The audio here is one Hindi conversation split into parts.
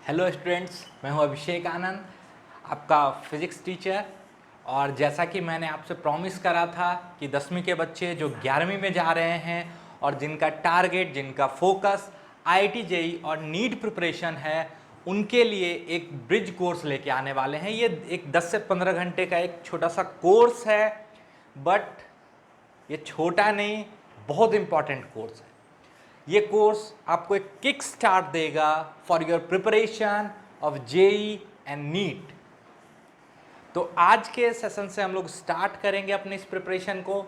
हेलो स्टूडेंट्स, मैं हूं अभिषेक आनंद, आपका फिज़िक्स टीचर। और जैसा कि मैंने आपसे प्रॉमिस करा था कि 10वीं के बच्चे जो 11वीं में जा रहे हैं और जिनका टारगेट, जिनका फोकस आईआईटी जेईई और नीट प्रिपरेशन है, उनके लिए एक ब्रिज कोर्स लेके आने वाले हैं। ये एक 10 से 15 घंटे का एक छोटा सा कोर्स है, बट ये छोटा नहीं, बहुत इम्पॉर्टेंट कोर्स है। ये कोर्स आपको एक किक स्टार्ट देगा for your preparation of JEE and NEET. तो आज के सेशन से हम लोग स्टार्ट करेंगे अपने इस प्रिपरेशन को,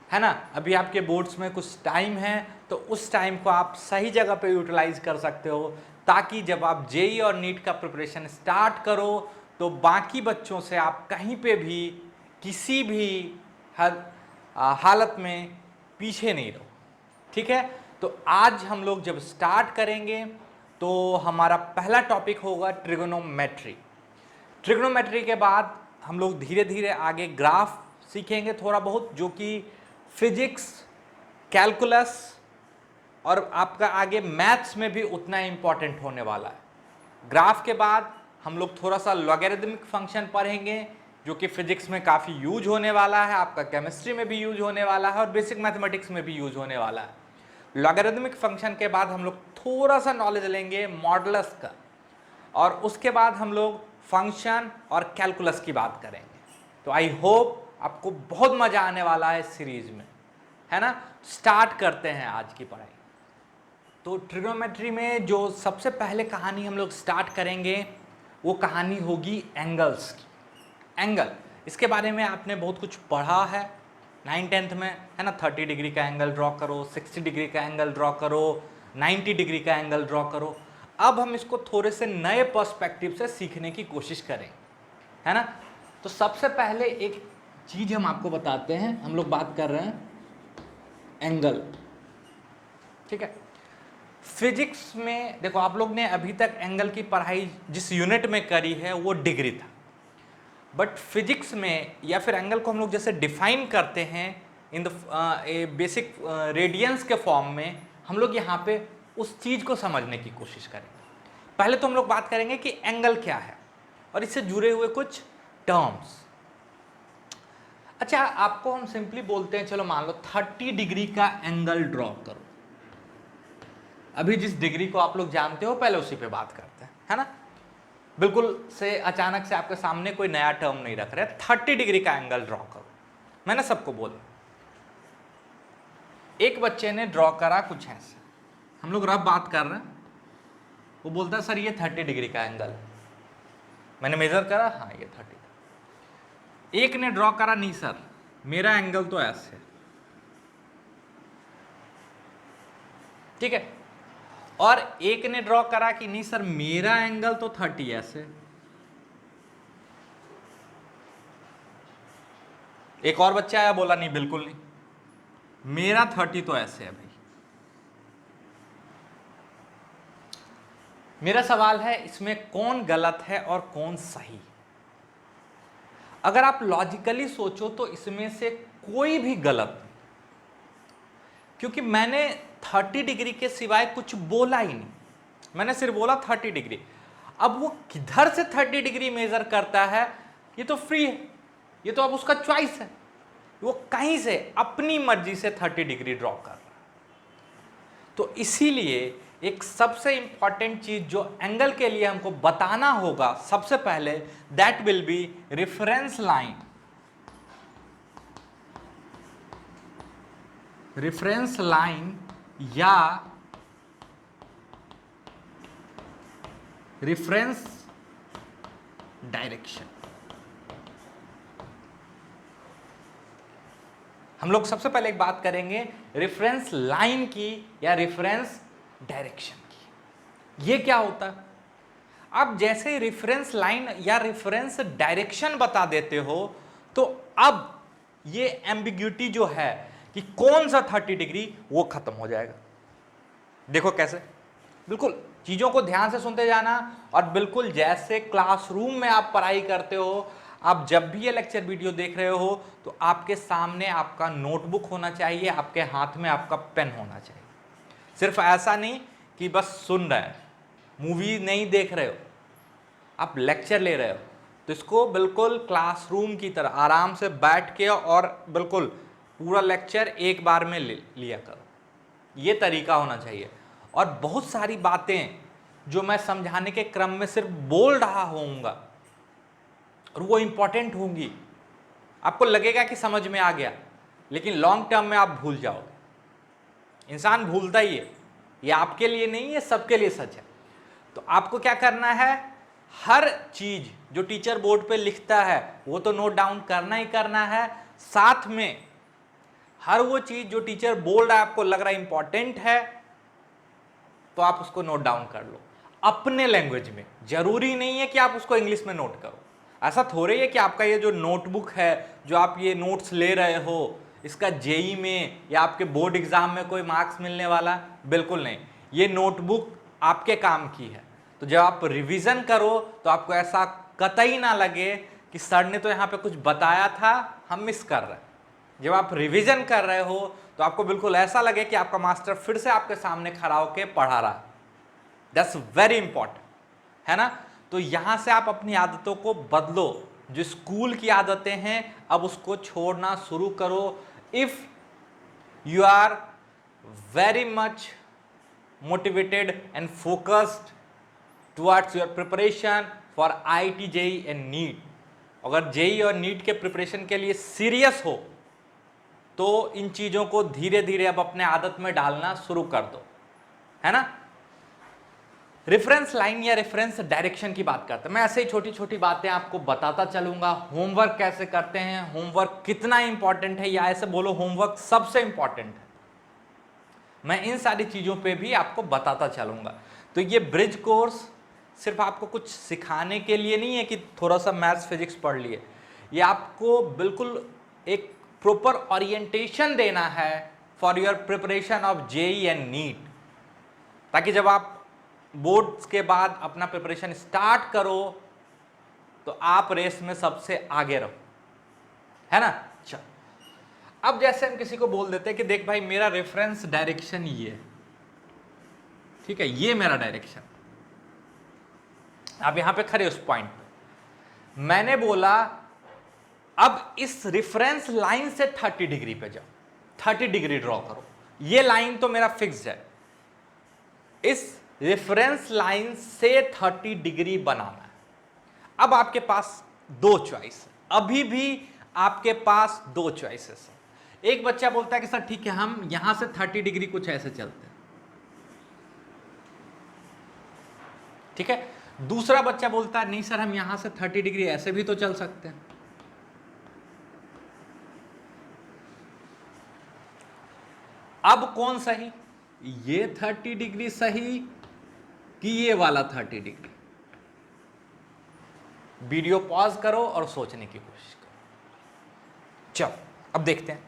है ना। अभी आपके बोर्ड्स में कुछ टाइम है, तो उस टाइम को आप सही जगह पे यूटिलाइज कर सकते हो, ताकि जब आप जेईई और नीट का प्रिपरेशन स्टार्ट करो तो बाकी बच्चों से आप कहीं पे भी किसी भी हालत में पीछे नहीं रहो, ठीक है। तो आज हम लोग जब स्टार्ट करेंगे तो हमारा पहला टॉपिक होगा ट्रिगोनोमेट्री। ट्रिगोनोमेट्री के बाद हम लोग धीरे धीरे आगे ग्राफ सीखेंगे थोड़ा बहुत, जो कि फिजिक्स, कैलकुलस और आपका आगे मैथ्स में भी उतना इम्पॉर्टेंट होने वाला है। ग्राफ के बाद हम लोग थोड़ा सा लॉगरिथमिक फंक्शन पढ़ेंगे, जो कि फिजिक्स में काफ़ी यूज होने वाला है, आपका केमिस्ट्री में भी यूज होने वाला है और बेसिक मैथमेटिक्स में भी यूज होने वाला है। लॉगरिथमिक फंक्शन के बाद हम लोग थोड़ा सा नॉलेज लेंगे मॉडुलस का, और उसके बाद हम लोग फंक्शन और कैलकुलस की बात करेंगे। तो आई होप आपको बहुत मजा आने वाला है इस सीरीज में, है ना। स्टार्ट करते हैं आज की पढ़ाई। तो ट्रिग्नोमेट्री में जो सबसे पहले कहानी हम लोग स्टार्ट करेंगे, वो कहानी होगी एंगल्स की। एंगल, इसके बारे में आपने बहुत कुछ पढ़ा है 9th-10th में, है ना। 30 डिग्री का एंगल ड्रॉ करो, 60 डिग्री का एंगल ड्रॉ करो, 90 डिग्री का एंगल ड्रॉ करो। अब हम इसको थोड़े से नए पर्सपेक्टिव से सीखने की कोशिश करेंगे, है ना। तो सबसे पहले एक चीज हम आपको बताते हैं, हम लोग बात कर रहे हैं एंगल, ठीक है। फिजिक्स में देखो, आप लोग ने अभी तक एंगल की पढ़ाई जिस यूनिट में करी है वो डिग्री था, बट फिजिक्स में या फिर एंगल को हम लोग जैसे डिफाइन करते हैं इन द बेसिक रेडियंस के फॉर्म में, हम लोग यहाँ पे उस चीज़ को समझने की कोशिश करेंगे। पहले तो हम लोग बात करेंगे कि एंगल क्या है और इससे जुड़े हुए कुछ टर्म्स। अच्छा, आपको हम सिंपली बोलते हैं, चलो मान लो 30 डिग्री का एंगल ड्रॉ करो। अभी जिस डिग्री को आप लोग जानते हो पहले उसी पे बात करते हैं, है ना। बिल्कुल से अचानक से आपके सामने कोई नया टर्म नहीं रख रहे। 30 डिग्री का एंगल ड्रॉ करो, मैंने सबको बोला। एक बच्चे ने ड्रॉ करा कुछ ऐसे, हम लोग रफ बात कर रहे हैं, वो बोलता है सर ये 30 डिग्री का एंगल। मैंने मेजर करा, हाँ ये 30। एक ने ड्रॉ करा, नहीं सर मेरा एंगल तो ऐसे, ठीक है। और एक ने ड्रॉ करा कि नहीं सर मेरा एंगल तो 30 ऐसे। एक और बच्चा आया, बोला नहीं बिल्कुल नहीं, मेरा 30 तो ऐसे है भाई। मेरा सवाल है, इसमें कौन गलत है और कौन सही। अगर आप लॉजिकली सोचो तो इसमें से कोई भी गलत नहीं, क्योंकि मैंने 30 डिग्री के सिवाय कुछ बोला ही नहीं, मैंने सिर्फ बोला 30 डिग्री। अब वो किधर से 30 डिग्री मेजर करता है ये तो फ्री है, ये तो अब उसका चॉइस है, वो कहीं से अपनी मर्जी से 30 डिग्री ड्रॉ कर रहा है। तो इसीलिए एक सबसे इंपॉर्टेंट चीज जो एंगल के लिए हमको बताना होगा सबसे पहले, that will be reference line. Reference line या रेफरेंस डायरेक्शन। हम लोग सबसे पहले एक बात करेंगे रेफरेंस लाइन की या रेफरेंस डायरेक्शन की। ये क्या होता है? अब जैसे रेफरेंस लाइन या रेफरेंस डायरेक्शन बता देते हो, तो अब ये एम्बिग्यूटी जो है कि कौन सा 30 डिग्री, वो खत्म हो जाएगा। देखो कैसे, बिल्कुल चीजों को ध्यान से सुनते जाना, और बिल्कुल जैसे क्लासरूम में आप पढ़ाई करते हो, आप जब भी ये लेक्चर वीडियो देख रहे हो तो आपके सामने आपका नोटबुक होना चाहिए, आपके हाथ में आपका पेन होना चाहिए। सिर्फ ऐसा नहीं कि बस सुन रहे हैं, मूवी नहीं देख रहे हो, आप लेक्चर ले रहे हो, तो इसको बिल्कुल क्लासरूम की तरह आराम से बैठ के और बिल्कुल पूरा लेक्चर एक बार में लिया करो। ये तरीका होना चाहिए। और बहुत सारी बातें जो मैं समझाने के क्रम में सिर्फ बोल रहा होऊंगा और वो इंपॉर्टेंट होंगी, आपको लगेगा कि समझ में आ गया, लेकिन लॉन्ग टर्म में आप भूल जाओगे। इंसान भूलता ही है, ये आपके लिए नहीं, ये सबके लिए सच है। तो आपको क्या करना है, हर चीज जो टीचर बोर्ड पे लिखता है वो तो नोट डाउन करना ही करना है, साथ में हर वो चीज जो टीचर बोल रहा है आपको लग रहा है इंपॉर्टेंट है, तो आप उसको नोट डाउन कर लो अपने लैंग्वेज में। जरूरी नहीं है कि आप उसको इंग्लिश में नोट करो। ऐसा थोड़े है कि आपका ये जो नोटबुक है, जो आप ये नोट्स ले रहे हो, इसका जेई में या आपके बोर्ड एग्जाम में कोई मार्क्स मिलने वाला, बिल्कुल नहीं। ये नोटबुक आपके काम की है। तो जब आप रिवीजन करो तो आपको ऐसा कतई ना लगे कि सर ने तो यहाँ पे कुछ बताया था, हम मिस कर रहे हैं। जब आप रिवीजन कर रहे हो तो आपको बिल्कुल ऐसा लगे कि आपका मास्टर फिर से आपके सामने खड़ा होकर पढ़ा रहा है। दैट्स वेरी इंपॉर्टेंट, है ना। तो यहां से आप अपनी आदतों को बदलो। जो स्कूल की आदतें हैं अब उसको छोड़ना शुरू करो। If you are very much motivated and focused towards your preparation for IIT, JEE and NEET, अगर जेई और नीट के प्रिपरेशन के लिए सीरियस हो तो इन चीजों को धीरे धीरे अब अपने आदत में डालना शुरू कर दो, है ना। रेफरेंस लाइन या रेफरेंस डायरेक्शन की बात करते हैं। मैं ऐसे ही छोटी छोटी बातें आपको बताता चलूंगा। होमवर्क कैसे करते हैं, होमवर्क कितना इंपॉर्टेंट है, या ऐसे बोलो होमवर्क सबसे इंपॉर्टेंट है, मैं इन सारी चीजों पे भी आपको बताता चलूंगा। तो ये ब्रिज कोर्स सिर्फ आपको कुछ सिखाने के लिए नहीं है कि थोड़ा सा मैथ्स फिजिक्स पढ़ लिए, ये आपको बिल्कुल एक प्रॉपर ओरिएंटेशन देना है for your preparation of JEE and NEET, ताकि जब आप बोर्ड्स के बाद अपना प्रिपरेशन स्टार्ट करो तो आप रेस में सबसे आगे रहो, है ना। चल, अब जैसे हम किसी को बोल देते हैं कि देख भाई मेरा रेफरेंस डायरेक्शन ये है, ठीक है, ये मेरा डायरेक्शन। आप यहां पे खड़े उस पॉइंट पे, मैंने बोला अब इस रेफरेंस लाइन से 30 डिग्री पे जाओ, 30 डिग्री ड्रॉ करो। ये लाइन तो मेरा फिक्स्ड है, इस रेफरेंस लाइन से 30 डिग्री बनाना है। अब आपके पास दो चॉइस है, अभी भी आपके पास दो चॉइसेस है। एक बच्चा बोलता है कि सर ठीक है हम यहां से 30 डिग्री कुछ ऐसे चलते हैं, ठीक है। दूसरा बच्चा बोलता है नहीं सर हम यहां से 30 डिग्री ऐसे भी तो चल सकते हैं। अब कौन सही, ये 30 डिग्री सही कि ये वाला 30 डिग्री? वीडियो पॉज करो और सोचने की कोशिश करो। चलो अब देखते हैं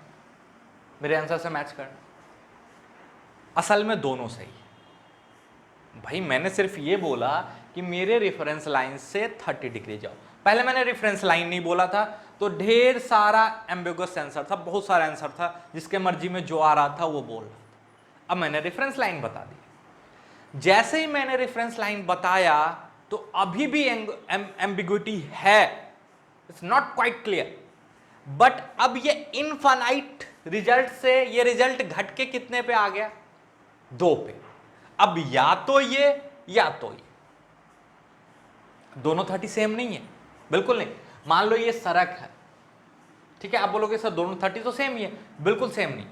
मेरे आंसर से मैच करना। असल में दोनों सही है भाई। मैंने सिर्फ ये बोला कि मेरे रेफरेंस लाइन से 30 डिग्री जाओ। पहले मैंने रेफरेंस लाइन नहीं बोला था तो ढेर सारा एम्बिगुअस आंसर था, बहुत सारा आंसर था, जिसके मर्जी में जो आ रहा था वो बोल रहा था। अब मैंने रेफरेंस लाइन बता दी। जैसे ही मैंने रेफरेंस लाइन बताया तो अभी भी एम्बिग्विटी है, it's not quite clear, but अब ये इनफाइनाइट रिजल्ट से ये रिजल्ट घट के कितने पे आ गया, 2 पे। अब या तो ये या तो ये, दोनों 30 सेम नहीं है, बिल्कुल नहीं। मान लो ये सड़क है, ठीक है, आप बोलोगे सर दोनों 30 तो सेम ही है, बिल्कुल सेम नहीं।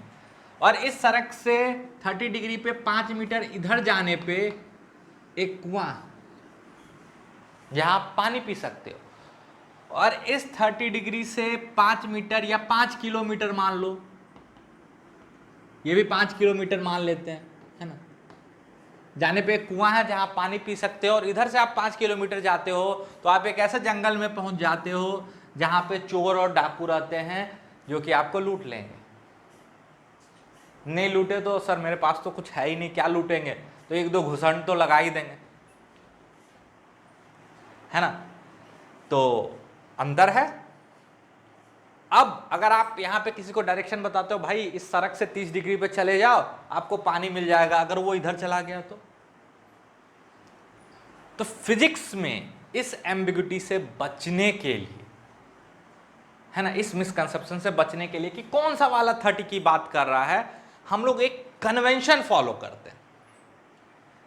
और इस सड़क से 30 डिग्री पे 5 मीटर इधर जाने पे एक कुआं जहां आप पानी पी सकते हो, और इस 30 डिग्री से 5 मीटर या 5 किलोमीटर मान लो, ये भी 5 किलोमीटर मान लेते हैं, है ना, जाने पे एक कुआं है जहां आप पानी पी सकते हो, और इधर से आप 5 किलोमीटर जाते हो तो आप एक ऐसे जंगल में पहुंच जाते हो जहां पे चोर और डाकू रहते हैं जो कि आपको लूट लेंगे। नहीं लूटे तो सर मेरे पास तो कुछ है ही नहीं, क्या लूटेंगे, तो 1-2 घुसन तो लगा ही देंगे, है ना। तो अंदर है। अब अगर आप यहां पे किसी को डायरेक्शन बताते हो भाई इस सड़क से 30 डिग्री पे चले जाओ आपको पानी मिल जाएगा, अगर वो इधर चला गया तो तो फिजिक्स में इस एम्बिग्युइटी से बचने के लिए, है ना, इस मिसकंसेप्शन से बचने के लिए कि कौन सा वाला 30 की बात कर रहा है, हम लोग एक कन्वेंशन फॉलो करते हैं।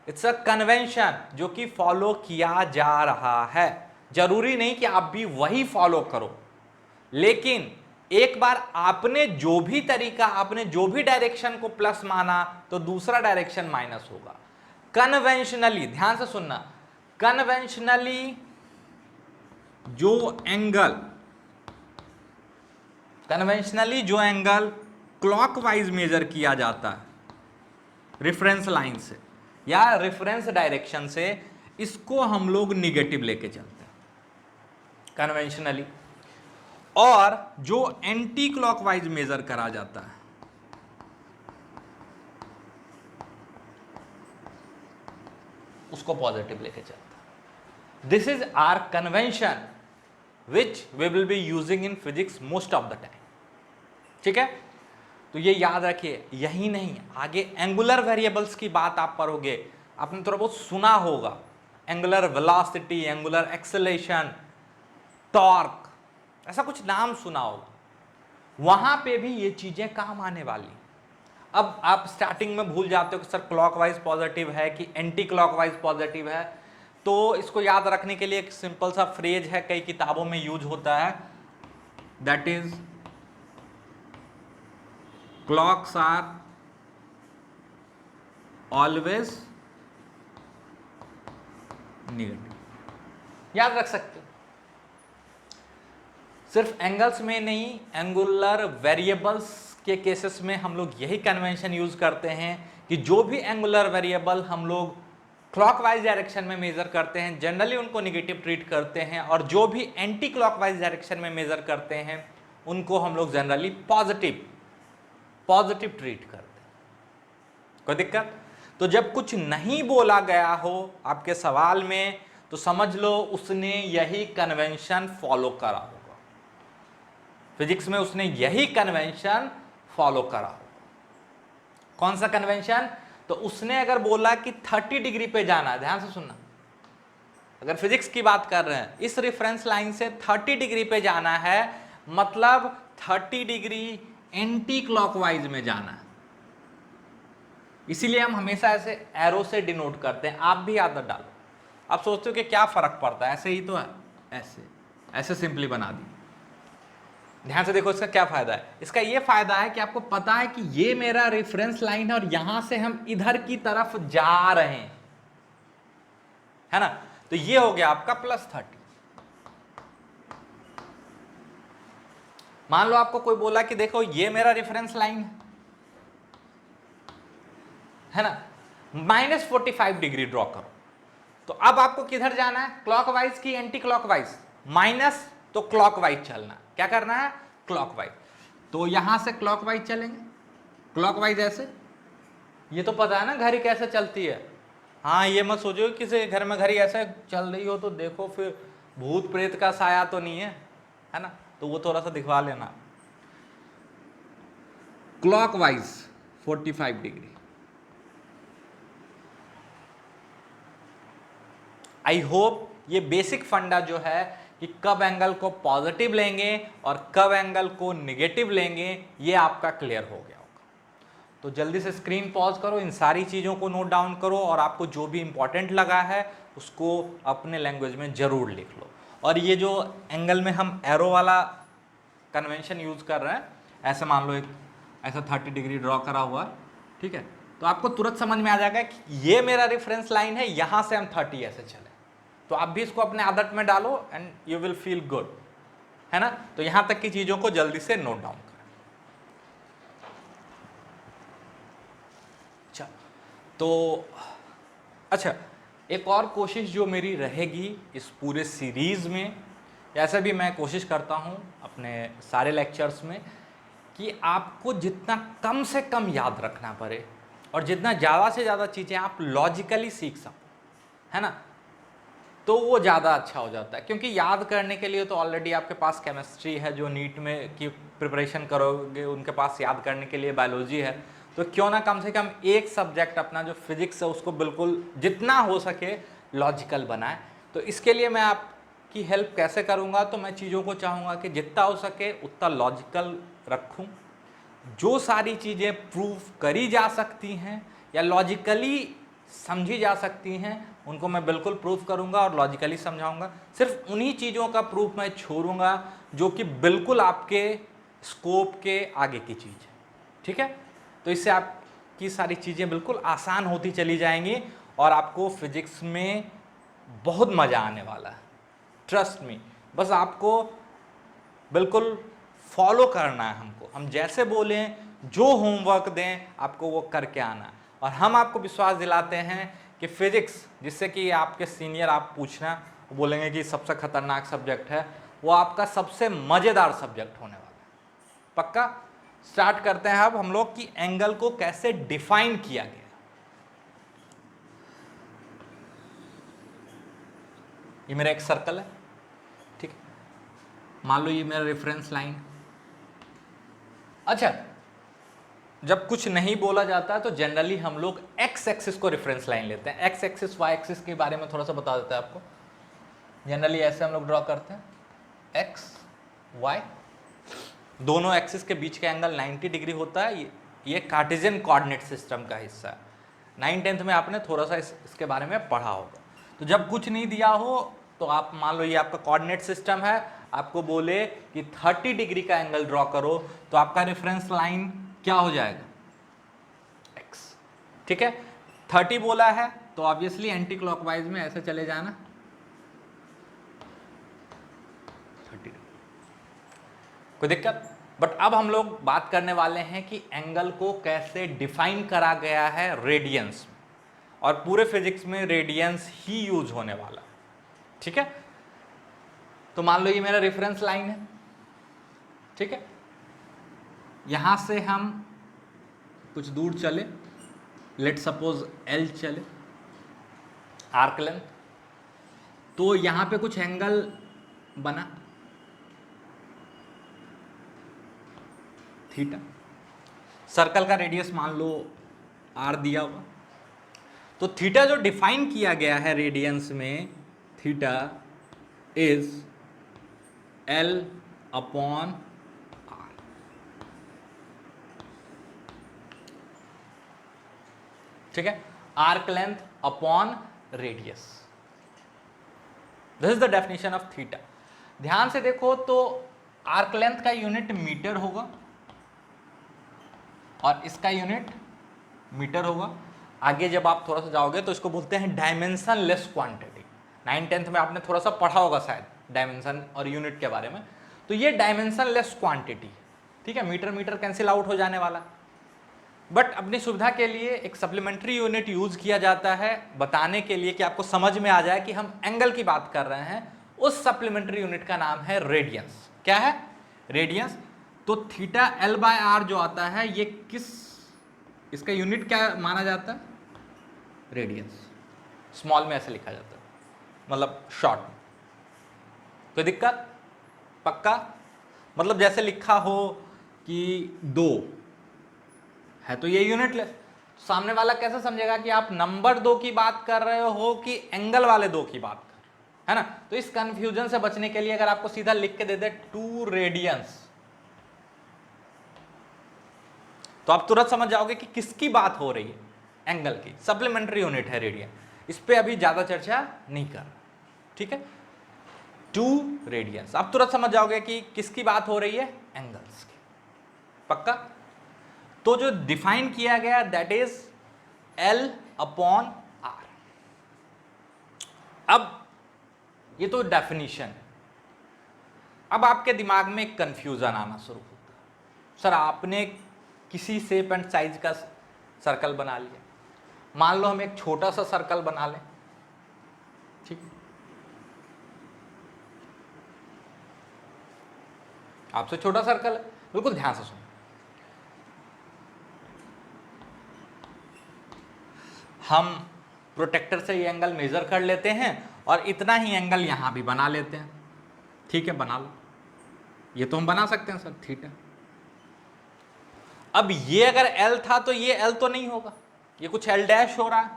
इट्स अ कन्वेंशन जो कि फॉलो किया जा रहा है। जरूरी नहीं कि आप भी वही फॉलो करो, लेकिन एक बार आपने जो भी तरीका, आपने जो भी डायरेक्शन को प्लस माना तो दूसरा डायरेक्शन माइनस होगा। कन्वेंशनली, ध्यान से सुनना, कन्वेंशनली जो एंगल क्लॉकवाइज मेजर किया जाता है रेफरेंस लाइन से या रेफरेंस डायरेक्शन से, इसको हम लोग निगेटिव लेके चलते हैं कन्वेंशनली। और जो एंटी क्लॉकवाइज मेजर करा जाता है उसको पॉजिटिव लेके चलते हैं। This is our convention which we will be using in physics most of the time. ठीक है, तो ये याद रखिए। यही नहीं, आगे एंगुलर वेरिएबल्स की बात आप पढ़ोगे, आपने थोड़ा बहुत सुना होगा, angular velocity, angular acceleration, torque, ऐसा कुछ नाम सुना होगा। वहां पे भी ये चीजें काम आने वाली। अब आप स्टार्टिंग में भूल जाते हो कि सर क्लॉकवाइज पॉजिटिव है कि एंटी क्लॉकवाइज पॉजिटिव है, तो इसको याद रखने के लिए एक सिंपल सा फ्रेज है, कई किताबों में यूज होता है, that is clocks are always negative. याद रख सकते हो। सिर्फ एंगल्स में नहीं, एंगुलर वेरिएबल्स के केसेस में हम लोग यही कन्वेंशन यूज करते हैं कि जो भी एंगुलर वेरिएबल हम लोग क्लॉकवाइज डायरेक्शन में मेजर करते हैं, जनरली उनको नेगेटिव ट्रीट करते हैं, और जो भी एंटी क्लॉकवाइज डायरेक्शन में मेजर करते हैं उनको हम लोग जनरली पॉजिटिव ट्रीट करते हैं। कोई दिक्कत? तो जब कुछ नहीं बोला गया हो आपके सवाल में, तो समझ लो उसने यही कन्वेंशन फॉलो करा होगा। फिजिक्स में उसने यही कन्वेंशन फॉलो करा होगा। कौन सा कन्वेंशन? तो उसने अगर बोला कि 30 डिग्री पे जाना है, ध्यान से सुनना, अगर फिजिक्स की बात कर रहे हैं, इस रेफरेंस लाइन से 30 डिग्री पे जाना है, मतलब 30 डिग्री एंटी क्लॉकवाइज में जाना है। इसीलिए हम हमेशा ऐसे एरो से डिनोट करते हैं। आप भी आदत डालो। आप सोचते हो कि क्या फर्क पड़ता है, ऐसे ही तो है, ऐसे सिंपली बना दी। ध्यान से देखो इसका क्या फायदा है। इसका ये फायदा है कि आपको पता है कि ये मेरा रेफरेंस लाइन है और यहां से हम इधर की तरफ जा रहे हैं, है ना। तो ये हो गया आपका +30। मान लो आपको कोई बोला कि देखो ये मेरा रेफरेंस लाइन है ना, -45 डिग्री ड्रॉ करो। तो अब आपको किधर जाना है, क्लॉकवाइज की एंटी क्लॉकवाइज? माइनस, तो क्लॉकवाइज चलना। क्या करना है? क्लॉकवाइज। तो यहां से क्लॉकवाइज चलेंगे, क्लॉकवाइज ऐसे। ये तो पता है ना घड़ी कैसे चलती है। हाँ, ये मत सोचो किसी घर में घड़ी ऐसे चल रही हो तो देखो फिर भूत प्रेत का साया तो नहीं है ना, तो वो थोड़ा सा दिखवा लेना। Clockwise 45 degree. आई होप ये बेसिक फंडा जो है कि कब एंगल को पॉजिटिव लेंगे और कब एंगल को नेगेटिव लेंगे, ये आपका क्लियर हो गया होगा। तो जल्दी से स्क्रीन पॉज करो, इन सारी चीज़ों को नोट डाउन करो, और आपको जो भी इंपॉर्टेंट लगा है उसको अपने लैंग्वेज में ज़रूर लिख लो। और ये जो एंगल में हम एरो वाला कन्वेंशन यूज़ कर रहे हैं, ऐसे मान लो एक ऐसा 30 डिग्री ड्रॉ करा हुआ है, ठीक है, तो आपको तुरंत समझ में आ जाएगा कि ये मेरा रेफरेंस लाइन है, यहाँ से हम 30 ऐसे चले। तो आप भी इसको अपने आदत में डालो and you will feel good, है ना। तो यहां तक की चीजों को जल्दी से नोट डाउन करें। अच्छा, तो अच्छा, एक और कोशिश जो मेरी रहेगी इस पूरे सीरीज में, ऐसा भी मैं कोशिश करता हूं अपने सारे लेक्चर्स में, कि आपको जितना कम से कम याद रखना पड़े और जितना ज़्यादा से ज़्यादा चीज़ें आप लॉजिकली सीख सको, है ना, तो वो ज़्यादा अच्छा हो जाता है। क्योंकि याद करने के लिए तो ऑलरेडी आपके पास केमिस्ट्री है, जो नीट में की प्रिपरेशन करोगे उनके पास याद करने के लिए बायोलॉजी है, तो क्यों ना कम से कम एक सब्जेक्ट अपना जो फिजिक्स है उसको बिल्कुल जितना हो सके लॉजिकल बनाए। तो इसके लिए मैं आपकी हेल्प कैसे करूँगा, तो मैं चीज़ों को चाहूँगा कि जितना हो सके उतना लॉजिकल रखूँ। जो सारी चीज़ें प्रूव करी जा सकती हैं या लॉजिकली समझी जा सकती हैं उनको मैं बिल्कुल प्रूफ करूंगा और लॉजिकली समझाऊंगा। सिर्फ उन्हीं चीज़ों का प्रूफ मैं छोड़ूंगा जो कि बिल्कुल आपके स्कोप के आगे की चीज़ है, ठीक है। तो इससे आपकी सारी चीज़ें बिल्कुल आसान होती चली जाएंगी और आपको फिजिक्स में बहुत मज़ा आने वाला है, ट्रस्ट मी। बस आपको बिल्कुल फॉलो करना है हमको, हम जैसे बोलें, जो होमवर्क दें आपको वो करके आना है। और हम आपको विश्वास दिलाते हैं कि फिजिक्स, जिससे कि आपके सीनियर आप पूछना वो बोलेंगे कि सबसे खतरनाक सब्जेक्ट है, वो आपका सबसे मज़ेदार सब्जेक्ट होने वाला है। पक्का। स्टार्ट करते हैं अब हम लोग कि एंगल को कैसे डिफाइन किया गया। ये मेरा एक सर्कल है, ठीक है। मान लो ये मेरा रेफरेंस लाइन। अच्छा, जब कुछ नहीं बोला जाता है तो जनरली हम लोग एक्स एक्सिस को रेफरेंस लाइन लेते हैं। एक्स एक्सिस वाई एक्सिस के बारे में थोड़ा सा बता देता है आपको। जनरली ऐसे हम लोग ड्रॉ करते हैं, एक्स वाई, दोनों एक्सिस के बीच का एंगल 90 डिग्री होता है। ये कार्टेशियन कोऑर्डिनेट सिस्टम का हिस्सा है। 9th-10th में आपने थोड़ा सा इसके बारे में पढ़ा होगा। तो जब कुछ नहीं दिया हो तो आप मान लो ये आपका कोऑर्डिनेट सिस्टम है, आपको बोले कि 30 डिग्री का एंगल ड्रॉ करो, तो आपका रेफरेंस लाइन क्या हो जाएगा, एक्स, ठीक है। 30 बोला है तो ऑब्वियसली एंटी क्लॉकवाइज में ऐसे चले जाना 30, कोई दिक्कत। बट अब हम लोग बात करने वाले हैं कि एंगल को कैसे डिफाइन करा गया है रेडियंस में, और पूरे फिजिक्स में रेडियंस ही यूज होने वाला, ठीक है। तो मान लो ये मेरा रेफरेंस लाइन है, ठीक है। यहां से हम कुछ दूर चले, लेट सपोज L चले, आर्क लेंथ, तो यहां पे कुछ एंगल बना थीटा। सर्कल का रेडियस मान लो R दिया हुआ, तो थीटा जो डिफाइन किया गया है रेडियंस में, थीटा इज L/R, ठीक है। Arc length upon radius, this is the definition of theta. ध्यान से देखो तो आर्क लेंथ का यूनिट मीटर होगा और इसका यूनिट मीटर होगा। आगे जब आप थोड़ा सा जाओगे तो इसको बोलते हैं डायमेंशन लेस क्वांटिटी। 9th-10th में आपने थोड़ा सा पढ़ा होगा शायद डायमेंशन और यूनिट के बारे में। तो ये डायमेंशन लेस क्वांटिटी, ठीक है। मीटर मीटर कैंसिल आउट हो जाने वाला, बट अपनी सुविधा के लिए एक सप्लीमेंट्री यूनिट यूज किया जाता है बताने के लिए कि आपको समझ में आ जाए कि हम एंगल की बात कर रहे हैं। उस सप्लीमेंट्री यूनिट का नाम है रेडियंस। क्या है, रेडियंस। तो थीटा L/R जो आता है ये किस, इसका यूनिट क्या माना जाता है, रेडियंस। स्मॉल में ऐसे लिखा जाता है, मतलब शॉर्ट। कोई दिक्कत, पक्का। मतलब जैसे लिखा हो कि 2 है तो ये यूनिट ले, सामने वाला कैसे समझेगा कि आप नंबर 2 की बात कर रहे हो कि एंगल वाले 2 की बात कर, है ना। तो इस कंफ्यूजन से बचने के लिए अगर आपको सीधा लिख के दे दे 2 रेडियंस, तो आप तुरंत समझ जाओगे कि किसकी बात हो रही है, एंगल की। सप्लीमेंट्री यूनिट है रेडियन, इस पे अभी ज्यादा चर्चा नहीं कर, ठीक है। 2 रेडियंस, आप तुरंत समझ जाओगे कि किसकी बात हो रही है, एंगल्स की, पक्का। तो जो डिफाइन किया गया दैट इज L/R। अब ये तो डेफिनेशन है। अब आपके दिमाग में एक कंफ्यूजन आना शुरू होता है, सर आपने किसी शेप एंड साइज का सर्कल बना लिया, मान लो हम एक छोटा सा सर्कल बना लें, ठीक, आपसे छोटा सर्कल है, बिल्कुल ध्यान से सुनो। हम प्रोटेक्टर से ये एंगल मेजर कर लेते हैं और इतना ही एंगल यहां भी बना लेते हैं, ठीक है, बना लो। ये तो हम बना सकते हैं सर, थीटा। अब ये अगर L था तो ये L तो नहीं होगा, ये कुछ L' हो रहा है,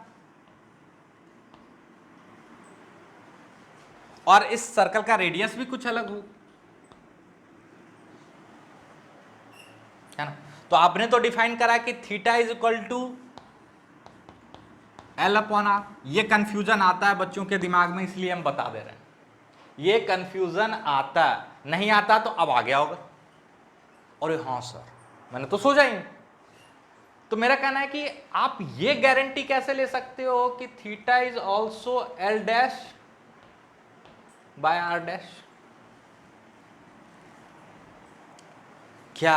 और इस सर्कल का रेडियस भी कुछ अलग हो, है ना। तो आपने तो डिफाइन करा कि theta is equal to l upon r. ये कंफ्यूजन आता है बच्चों के दिमाग में, इसलिए हम बता दे रहे हैं। ये कंफ्यूजन आता है, नहीं आता तो अब आ गया होगा, और हाँ सर मैंने तो सोचा ही। तो मेरा कहना है कि आप ये गारंटी कैसे ले सकते हो कि theta is also l dash by r dash? क्या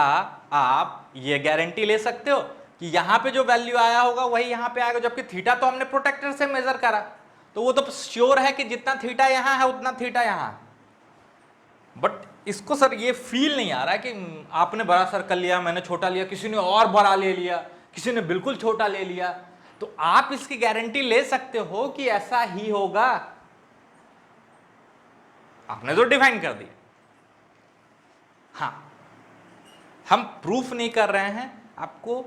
आप ये गारंटी ले सकते हो कि यहां पे जो वैल्यू आया होगा वही यहां पे आएगा, जबकि थीटा तो हमने प्रोटेक्टर से मेजर करा, तो वो तो श्योर है कि जितना थीटा यहां है उतना थीटा यहां है। बट इसको सर ये फील नहीं आ रहा है कि आपने बड़ा सर्कल लिया, मैंने छोटा लिया, किसी ने और बड़ा ले लिया, किसी ने बिल्कुल छोटा ले लिया। तो आप इसकी गारंटी ले सकते हो कि ऐसा ही होगा? आपने तो डिफाइन कर दिया। हाँ, हम प्रूफ नहीं कर रहे हैं, आपको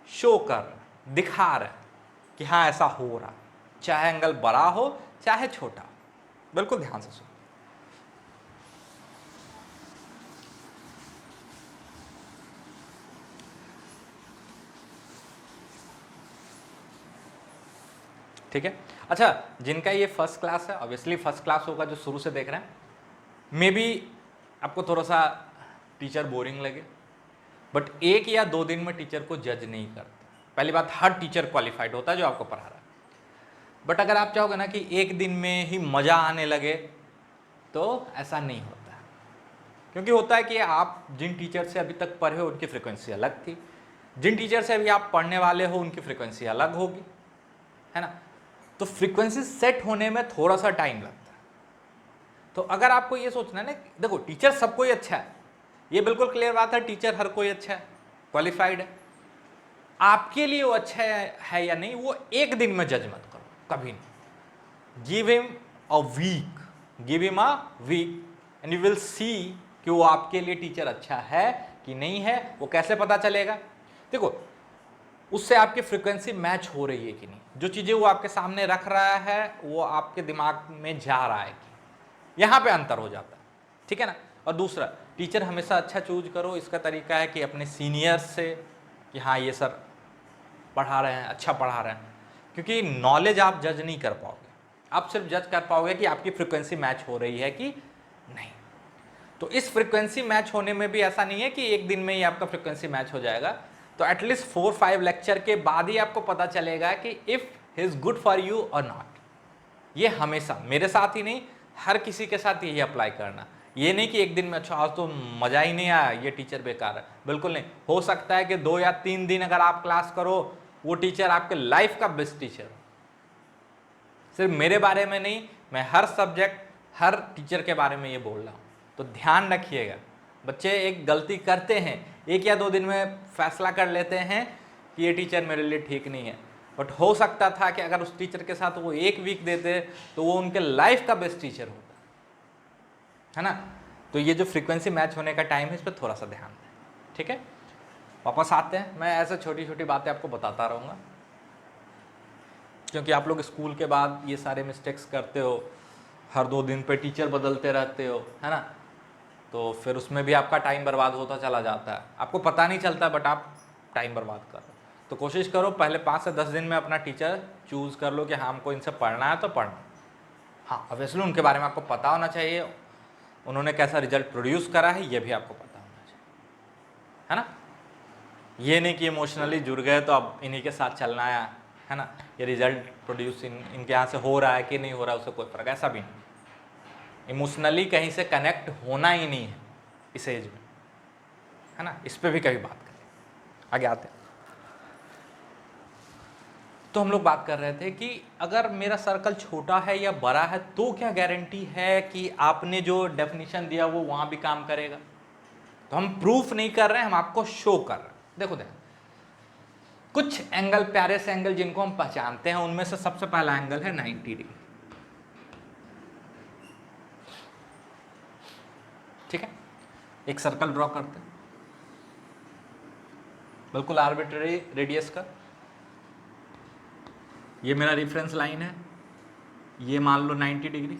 शो कर रहे हैं, दिखा रहे हैं कि हाँ ऐसा हो रहा, चाहे एंगल बड़ा हो चाहे छोटा हो। बिल्कुल ध्यान से सुनो। ठीक है, अच्छा जिनका ये फर्स्ट क्लास है, ऑब्वियसली फर्स्ट क्लास होगा जो शुरू से देख रहे हैं, मे बी आपको थोड़ा सा टीचर बोरिंग लगे, बट 1 या 2 दिन में टीचर को जज नहीं करते। पहली बात, हर टीचर क्वालिफाइड होता है जो आपको पढ़ा रहा है। बट अगर आप चाहोगे ना कि 1 दिन में ही मज़ा आने लगे, तो ऐसा नहीं होता, क्योंकि होता है कि आप जिन टीचर से अभी तक पढ़े हो उनकी फ्रिक्वेंसी अलग थी, जिन टीचर से अभी आप पढ़ने वाले हो उनकी फ्रिक्वेंसी अलग होगी, है ना। तो फ्रीक्वेंसी सेट होने में थोड़ा सा टाइम लगता है। तो अगर आपको ये सोचना है ना, देखो टीचर सब कोई अच्छा है, ये बिल्कुल क्लियर बात है, टीचर हर कोई अच्छा है, क्वालिफाइड है। आपके लिए वो अच्छा है या नहीं, वो 1 दिन में जज मत करो, कभी नहीं। Give him a week, give him a week and you will see कि वो आपके लिए टीचर अच्छा है कि नहीं है। वो कैसे पता चलेगा? देखो, उससे आपकी फ्रीक्वेंसी मैच हो रही है कि नहीं, जो चीज़ें वो आपके सामने रख रहा है वो आपके दिमाग में जा रहा है कि, यहाँ पे अंतर हो जाता है, ठीक है ना। और दूसरा, टीचर हमेशा अच्छा चूज करो, इसका तरीका है कि अपने सीनियर्स से कि हाँ ये सर पढ़ा रहे हैं, अच्छा पढ़ा रहे हैं, क्योंकि नॉलेज आप जज नहीं कर पाओगे, आप सिर्फ जज कर पाओगे कि आपकी फ्रीक्वेंसी मैच हो रही है कि नहीं। तो इस फ्रीक्वेंसी मैच होने में भी ऐसा नहीं है कि 1 दिन में ही आपका फ्रीक्वेंसी मैच हो जाएगा, तो एटलीस्ट 4-5 लेक्चर के बाद ही आपको पता चलेगा कि if he is good for you और नॉट। ये हमेशा मेरे साथ ही नहीं, हर किसी के साथ यही अप्लाई करना। ये नहीं कि 1 दिन में अच्छा आज तो मज़ा ही नहीं आया, ये टीचर बेकार है, बिल्कुल नहीं। हो सकता है कि 2 या 3 दिन अगर आप क्लास करो, वो टीचर आपके लाइफ का बेस्ट टीचर हो। सिर्फ मेरे बारे में नहीं, मैं हर सब्जेक्ट हर टीचर के बारे में ये बोल रहा हूँ। तो ध्यान रखिएगा, बच्चे एक गलती करते हैं, 1 या 2 दिन में फैसला कर लेते हैं कि ये टीचर मेरे लिए ठीक नहीं है, बट हो सकता था कि अगर उस टीचर के साथ वो 1 वीक देते तो वो उनके लाइफ का बेस्ट टीचर होता, है ना। तो ये जो फ्रीक्वेंसी मैच होने का टाइम है, इस पर थोड़ा सा ध्यान दें, ठीक है। वापस आते हैं, मैं ऐसे छोटी छोटी बातें आपको बताता रहूँगा, क्योंकि आप लोग स्कूल के बाद ये सारे मिस्टेक्स करते हो, हर 2 दिन पे टीचर बदलते रहते हो, है ना। तो फिर उसमें भी आपका टाइम बर्बाद होता चला जाता है, आपको पता नहीं चलता, बट आप टाइम बर्बाद कर रहे हो। तो कोशिश करो पहले 5 से 10 दिन में अपना टीचर चूज़ कर लो कि हाँ हमको इनसे पढ़ना है तो पढ़ना। हाँ ऑब्वियसली उनके बारे में आपको पता होना चाहिए, उन्होंने कैसा रिजल्ट प्रोड्यूस करा है ये भी आपको पता होना चाहिए, है ना। ये नहीं कि इमोशनली जुड़ गए तो अब इन्हीं के साथ चलना है ना, ये रिजल्ट प्रोड्यूस इनके यहाँ से हो रहा है कि नहीं हो रहा है उससे कोई फर्क, ऐसा भी नहीं। इमोशनली कहीं से कनेक्ट होना ही नहीं है इस एज में, है ना। इस पर भी कभी बात करें, आगे आते हैं। तो हम लोग बात कर रहे थे कि अगर मेरा सर्कल छोटा है या बड़ा है तो क्या गारंटी है कि आपने जो डेफिनेशन दिया वो वहाँ भी काम करेगा। तो हम प्रूफ नहीं कर रहे हैं, हम आपको शो कर रहे हैं। देखो कुछ एंगल, प्यारे से एंगल जिनको हम पहचानते हैं, उनमें से सबसे पहला एंगल है 90 डिग्री, ठीक है। एक सर्कल ड्रॉ करते हैं बिल्कुल आर्बिट्रेरी रेडियस का, ये मेरा रेफरेंस लाइन है, ये मान लो 90 डिग्री,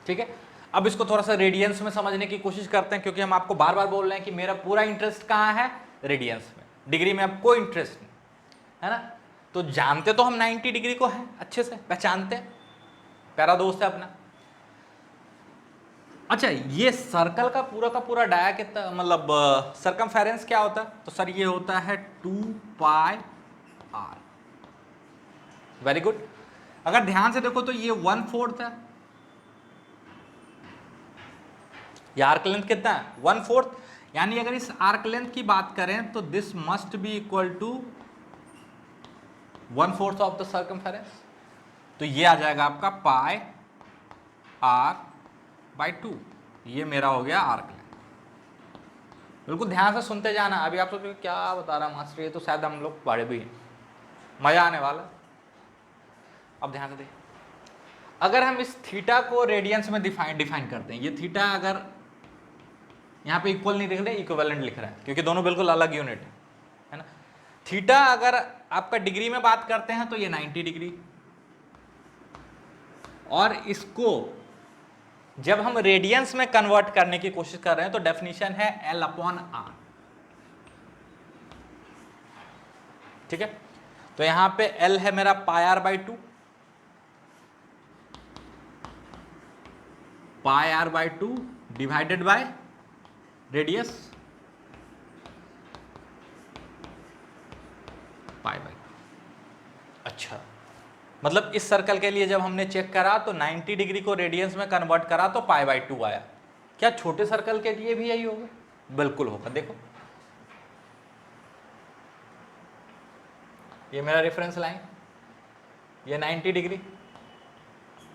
ठीक है, अब इसको थोड़ा सा रेडियंस में समझने की कोशिश करते हैं, क्योंकि हम आपको बार बार बोल रहे हैं कि मेरा पूरा इंटरेस्ट कहाँ है, रेडियंस में। डिग्री में अब कोई इंटरेस्ट नहीं है ना। तो जानते तो हम 90 डिग्री को है, अच्छे से पहचानते हैं, प्यारा दोस्त है अपना। अच्छा, ये सर्कल का पूरा डाया कितना, मतलब सरकमफेरेंस क्या होता है, तो सर ये होता है 2πr। Very good. अगर ध्यान से देखो तो ये 1/4 है, ये आर्क लेंथ कितना है, 1/4। यानी अगर इस आर्क लेंथ की बात करें तो this must be equal to 1/4 of the circumference. तो ये आ जाएगा आपका πr/2। ये मेरा हो गया आर्क लेंथ। बिल्कुल ध्यान से सुनते जाना। अभी आप सोचोगे क्या बता रहा मास्टर, ये तो शायद हम लोग पढ़े भी हैं, मजा आने वाला। अब ध्यान से देखिए, अगर हम इस थीटा को रेडियंस में डिफाइन करते हैं, ये थीटा अगर यहाँ पे इक्वल नहीं लिख रहे, इक्विवेलेंट लिख रहा है, क्योंकि दोनों बिल्कुल अलग यूनिट है ना। थीटा अगर आपका डिग्री में बात करते हैं तो ये 90 डिग्री, और इसको जब हम रेडियंस में कन्वर्ट करने की कोशिश कर रहे हैं तो डेफिनेशन है L/R। ठीक है, तो यहां पे L है मेरा πr/2, πr/2 divided by radius π/2। अच्छा, मतलब इस सर्कल के लिए जब हमने चेक करा तो 90 डिग्री को रेडियंस में कन्वर्ट करा तो π/2 आया। क्या छोटे सर्कल के लिए भी यही होगा? बिल्कुल होगा। देखो ये मेरा रेफरेंस लाइन, ये 90 डिग्री,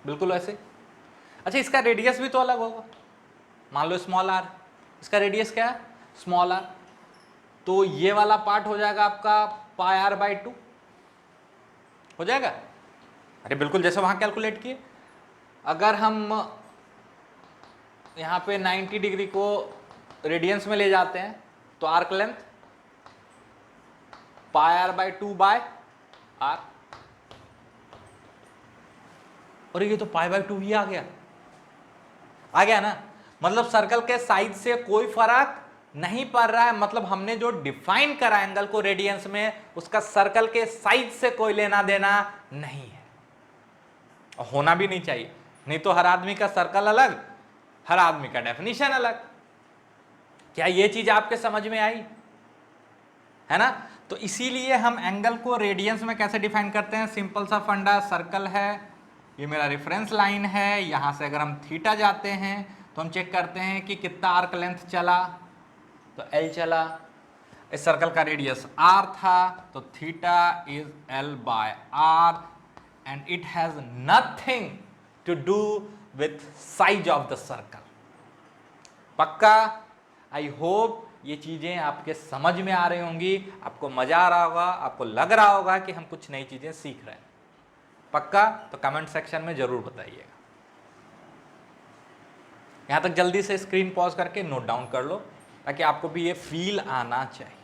बिल्कुल वैसे। अच्छा, इसका रेडियस भी तो अलग होगा, मान लो स्मॉल r, इसका रेडियस क्या है, स्मॉल r, तो ये वाला पार्ट हो जाएगा आपका πr/2 हो जाएगा। अरे बिल्कुल जैसे वहां कैलकुलेट किए। अगर हम यहां पे 90 डिग्री को रेडियंस में ले जाते हैं तो आर्क लेंथ πr/2/r, और ये तो π/2 ही आ गया ना। मतलब सर्कल के साइज से कोई फर्क नहीं पड़ रहा है, मतलब हमने जो डिफाइन करा एंगल को रेडियंस में, उसका सर्कल के साइज से कोई लेना देना नहीं है, होना भी नहीं चाहिए। नहीं तो हर आदमी का सर्कल अलग, हर आदमी का डेफिनेशन अलग। क्या ये चीज आपके समझ में आई है ना। तो इसीलिए हम एंगल को रेडियंस में कैसे डिफाइन करते हैं, सिंपल सा फंडा, सर्कल है, ये मेरा रेफरेंस लाइन है, यहां से अगर हम थीटा जाते हैं तो हम चेक करते हैं कि कितना आर्क लेंथ चला, तो L चला। इस सर्कल का रेडियस R था, तो theta is L/R and it has nothing to do with size of the circle. पक्का? आई होप ये चीजें आपके समझ में आ रही होंगी, आपको मजा आ रहा होगा, आपको लग रहा होगा कि हम कुछ नई चीजें सीख रहे हैं। पक्का? तो कमेंट सेक्शन में जरूर बताइएगा। यहां तक जल्दी से स्क्रीन पॉज करके नोट डाउन कर लो, ताकि आपको भी ये फील आना चाहिए।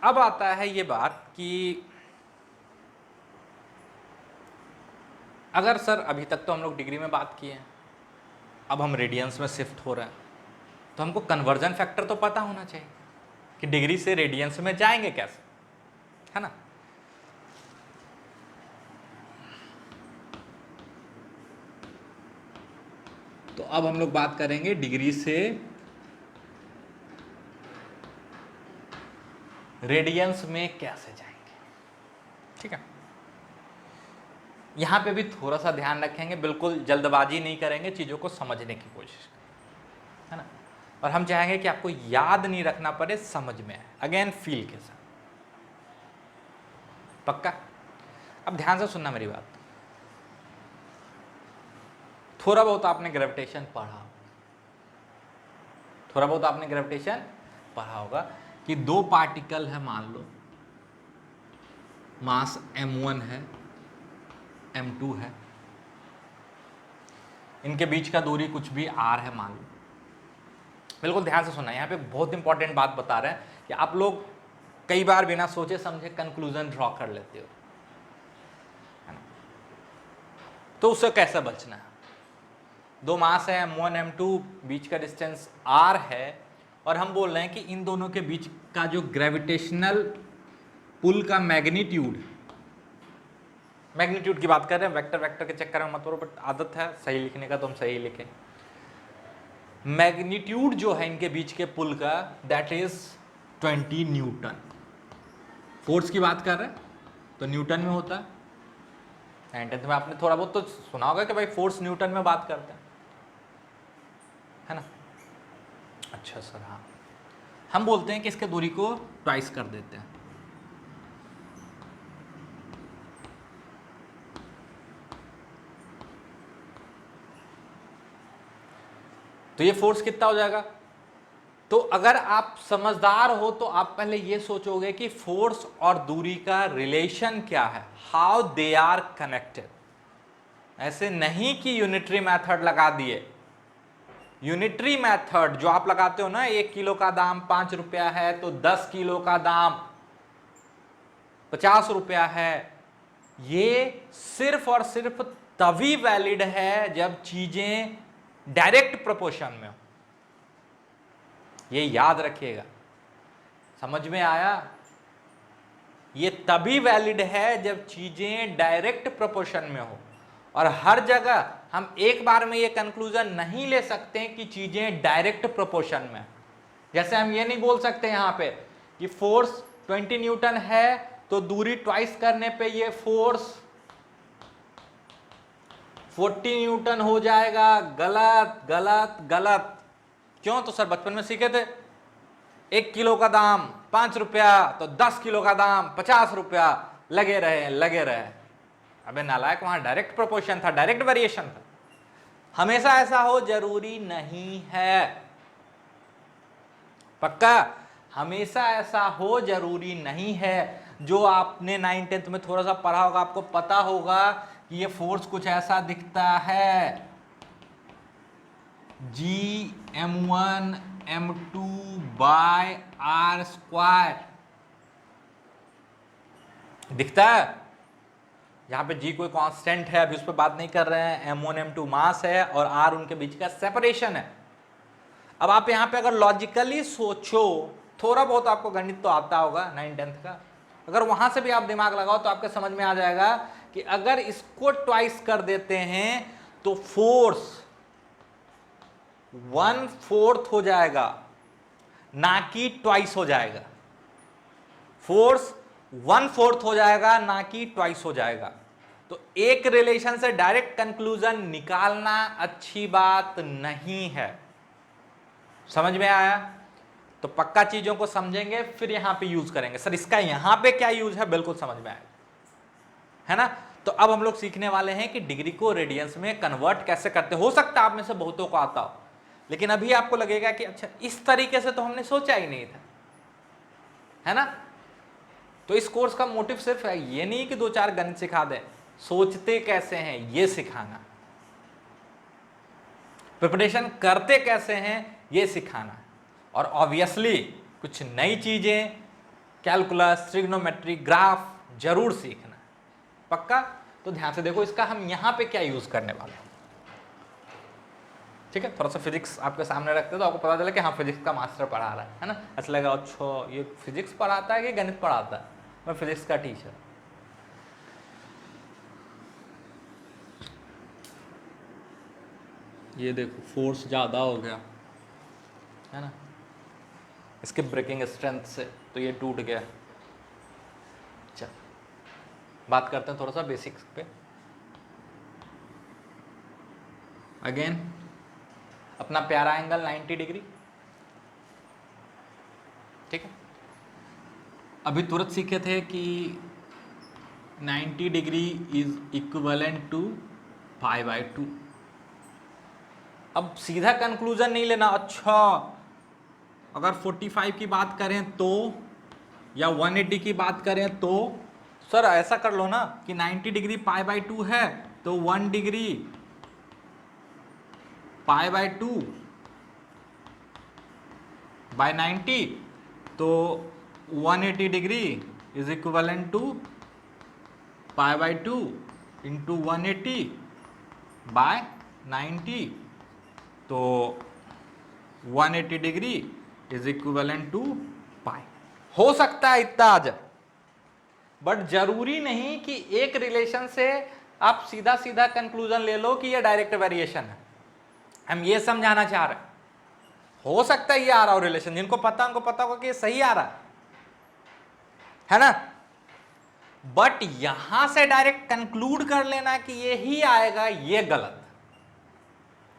अब आता है ये बात कि अगर सर अभी तक तो हम लोग डिग्री में बात किए हैं, अब हम रेडियंस में शिफ्ट हो रहे हैं, तो हमको कन्वर्जन फैक्टर तो पता होना चाहिए कि डिग्री से रेडियंस में जाएंगे कैसे, है ना। तो अब हम लोग बात करेंगे डिग्री से रेडियंस में कैसे जाएंगे, ठीक है। यहां पे भी थोड़ा सा ध्यान रखेंगे, बिल्कुल जल्दबाजी नहीं करेंगे, चीजों को समझने की कोशिश करें, है ना। और हम चाहेंगे कि आपको याद नहीं रखना पड़े, समझ में आए, अगेन फील के साथ। पक्का? अब ध्यान से सुनना मेरी बात। थोड़ा बहुत आपने ग्रेविटेशन पढ़ा, थोड़ा बहुत आपने ग्रेविटेशन पढ़ा होगा कि दो पार्टिकल है, मान लो मास m1 है, m2 है, इनके बीच का दूरी कुछ भी r है मान लो। बिल्कुल ध्यान से सुनना, यहाँ पे बहुत इंपॉर्टेंट बात बता रहे हैं कि आप लोग कई बार बिना सोचे समझे कंक्लूजन ड्रॉ कर लेते हो, है ना। तो उससे कैसे बचना है? दो मास है m1 m2, बीच का डिस्टेंस r है, और हम बोल रहे हैं कि इन दोनों के बीच का जो ग्रेविटेशनल पुल का मैग्नीट्यूड की बात कर रहे हैं, वेक्टर वेक्टर के चक्कर में मत पड़ो, बट आदत है सही लिखने का तो हम सही लिखें। मैग्नीट्यूड जो है इनके बीच के पुल का, दैट इज 20 न्यूटन। फोर्स की बात कर रहे हैं तो न्यूटन में होता है। 9th में आपने थोड़ा बहुत तो सुना होगा कि भाई फोर्स न्यूटन में बात करते हैं, है ना। अच्छा सर, हाँ, हम बोलते हैं कि इसके दूरी को ट्वाइस कर देते हैं। तो ये फोर्स कितना हो जाएगा? तो अगर आप समझदार हो तो आप पहले ये सोचोगे कि फोर्स और दूरी का रिलेशन क्या है, हाउ दे आर कनेक्टेड। ऐसे नहीं कि यूनिटरी मेथड लगा दिए। यूनिटरी मेथड जो आप लगाते हो ना, 1 किलो का दाम 5 रुपया है तो 10 किलो का दाम 50 रुपया है, ये सिर्फ और सिर्फ तभी वैलिड है जब चीजें डायरेक्ट प्रोपोर्शन में हो। ये याद रखिएगा, समझ में आया? ये तभी वैलिड है जब चीजें डायरेक्ट प्रोपोर्शन में हो। और हर जगह हम एक बार में ये कंक्लूजन नहीं ले सकते कि चीजें डायरेक्ट प्रोपोर्शन में। जैसे हम ये नहीं बोल सकते यहां पे कि फोर्स 20 न्यूटन है तो दूरी ट्वाइस करने पे ये फोर्स 40 न्यूटन हो जाएगा। गलत गलत गलत। क्यों? तो सर बचपन में सीखे थे 1 किलो का दाम 5 रुपया तो 10 किलो का दाम 50 रुपया, लगे रहे। अबे नालायक, वहां डायरेक्ट प्रोपोर्शन था, डायरेक्ट वेरिएशन था। हमेशा ऐसा हो जरूरी नहीं है, पक्का? हमेशा ऐसा हो जरूरी नहीं है। जो आपने 9th-10th में थोड़ा सा पढ़ा होगा, आपको पता होगा कि ये फोर्स कुछ ऐसा दिखता है, Gm1 m2 bye r square दिखता है। यहां पे G कोई कांस्टेंट है, अभी उस पर बात नहीं कर रहे हैं। m1 m2 मास है और r उनके बीच का सेपरेशन है। अब आप यहां पे अगर लॉजिकली सोचो, थोड़ा बहुत आपको गणित तो आता होगा 9th-10th का, अगर वहां से भी आप दिमाग लगाओ तो आपके समझ में आ जाएगा कि अगर इसको ट्वाइस कर देते हैं तो फोर्स 1/4 हो जाएगा, ना कि ट्वाइस हो जाएगा। फोर्स 1/4 हो जाएगा, ना कि ट्वाइस हो जाएगा। तो एक रिलेशन से डायरेक्ट कंक्लूजन निकालना अच्छी बात नहीं है। समझ में आया? तो पक्का चीजों को समझेंगे फिर यहां पे यूज करेंगे। सर इसका यहां पे क्या यूज है, बिल्कुल समझ में आएगा, है ना। तो अब हम लोग सीखने वाले हैं कि डिग्री को रेडियंस में कन्वर्ट कैसे करते। हो सकता है आप में से बहुतों को आता हो, लेकिन अभी आपको लगेगा कि अच्छा इस तरीके से तो हमने सोचा ही नहीं था, है ना। तो इस कोर्स का मोटिव सिर्फ है ये नहीं कि 2-4 गणित सिखा दें, सोचते कैसे हैं ये सिखाना, प्रिपरेशन करते कैसे हैं ये सिखाना, और ऑब्वियसली कुछ नई चीजें, कैलकुलस, ट्रिग्नोमेट्री, ग्राफ जरूर सीखना, पक्का। तो ध्यान से देखो, इसका हम यहां पे क्या यूज करने वाले हैं, ठीक है। थोड़ा सा फिजिक्स आपके सामने रखते हैं तो आपको पता चले कि हाँ फिजिक्स का मास्टर पढ़ा रहा है ना। ऐसा लगा अच्छा ये फिजिक्स पढ़ाता है कि गणित पढ़ाता है, मैं फिजिक्स का टीचर। ये देखो फोर्स ज़्यादा हो गया, है ना, इसके ब्रेकिंग स्ट्रेंथ से, तो ये टूट गया। चल बात करते हैं थोड़ा सा बेसिक्स पे। अगेन अपना प्यारा एंगल 90 डिग्री, ठीक है। अभी तुरंत सीखे थे कि 90 डिग्री इज इक्विवेलेंट टू π/2। अब सीधा कंक्लूजन नहीं लेना, अच्छा अगर 45 की बात करें तो, या 180 की बात करें तो, सर ऐसा कर लो ना कि 90 डिग्री पाई बाय 2 है तो 1 डिग्री पाई बाय 2 बाय 90, तो 180 degree is equivalent to pi bye 2 into 180 bye 90, तो 180 डिग्री इज इक्विवेलेंट टू पाई। हो सकता है इतना आ जाए, बट जरूरी नहीं कि एक रिलेशन से आप सीधा सीधा कंक्लूजन ले लो कि ये डायरेक्ट वेरिएशन है। हम ये समझाना चाह रहे हैं, हो सकता है ये आ रहा हो रिलेशन, जिनको पता उनको पता होगा कि ये सही आ रहा है ना, बट यहां से डायरेक्ट कंक्लूड कर लेना कि ये ही आएगा, ये गलत।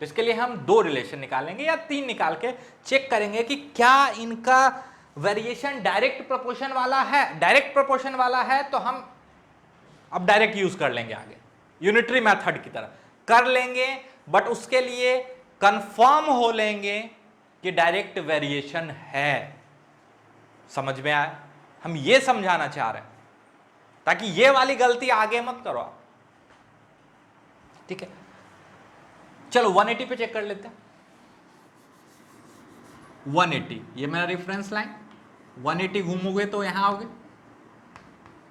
तो इसके लिए हम 2 रिलेशन निकालेंगे या 3 निकाल के चेक करेंगे कि क्या इनका वेरिएशन डायरेक्ट प्रोपोर्शन वाला है। डायरेक्ट प्रोपोर्शन वाला है तो हम अब डायरेक्ट यूज कर लेंगे, आगे यूनिटरी मेथड की तरह कर लेंगे, बट उसके लिए कंफर्म हो लेंगे कि डायरेक्ट वेरिएशन है। समझ में आया? हम ये समझाना चाह रहे हैं ताकि ये वाली गलती आगे मत करो आप, ठीक है। चलो 180 पे चेक कर लेते हैं। 180 ये मेरा रेफरेंस लाइन, 180 घूमोगे तो यहां आओगे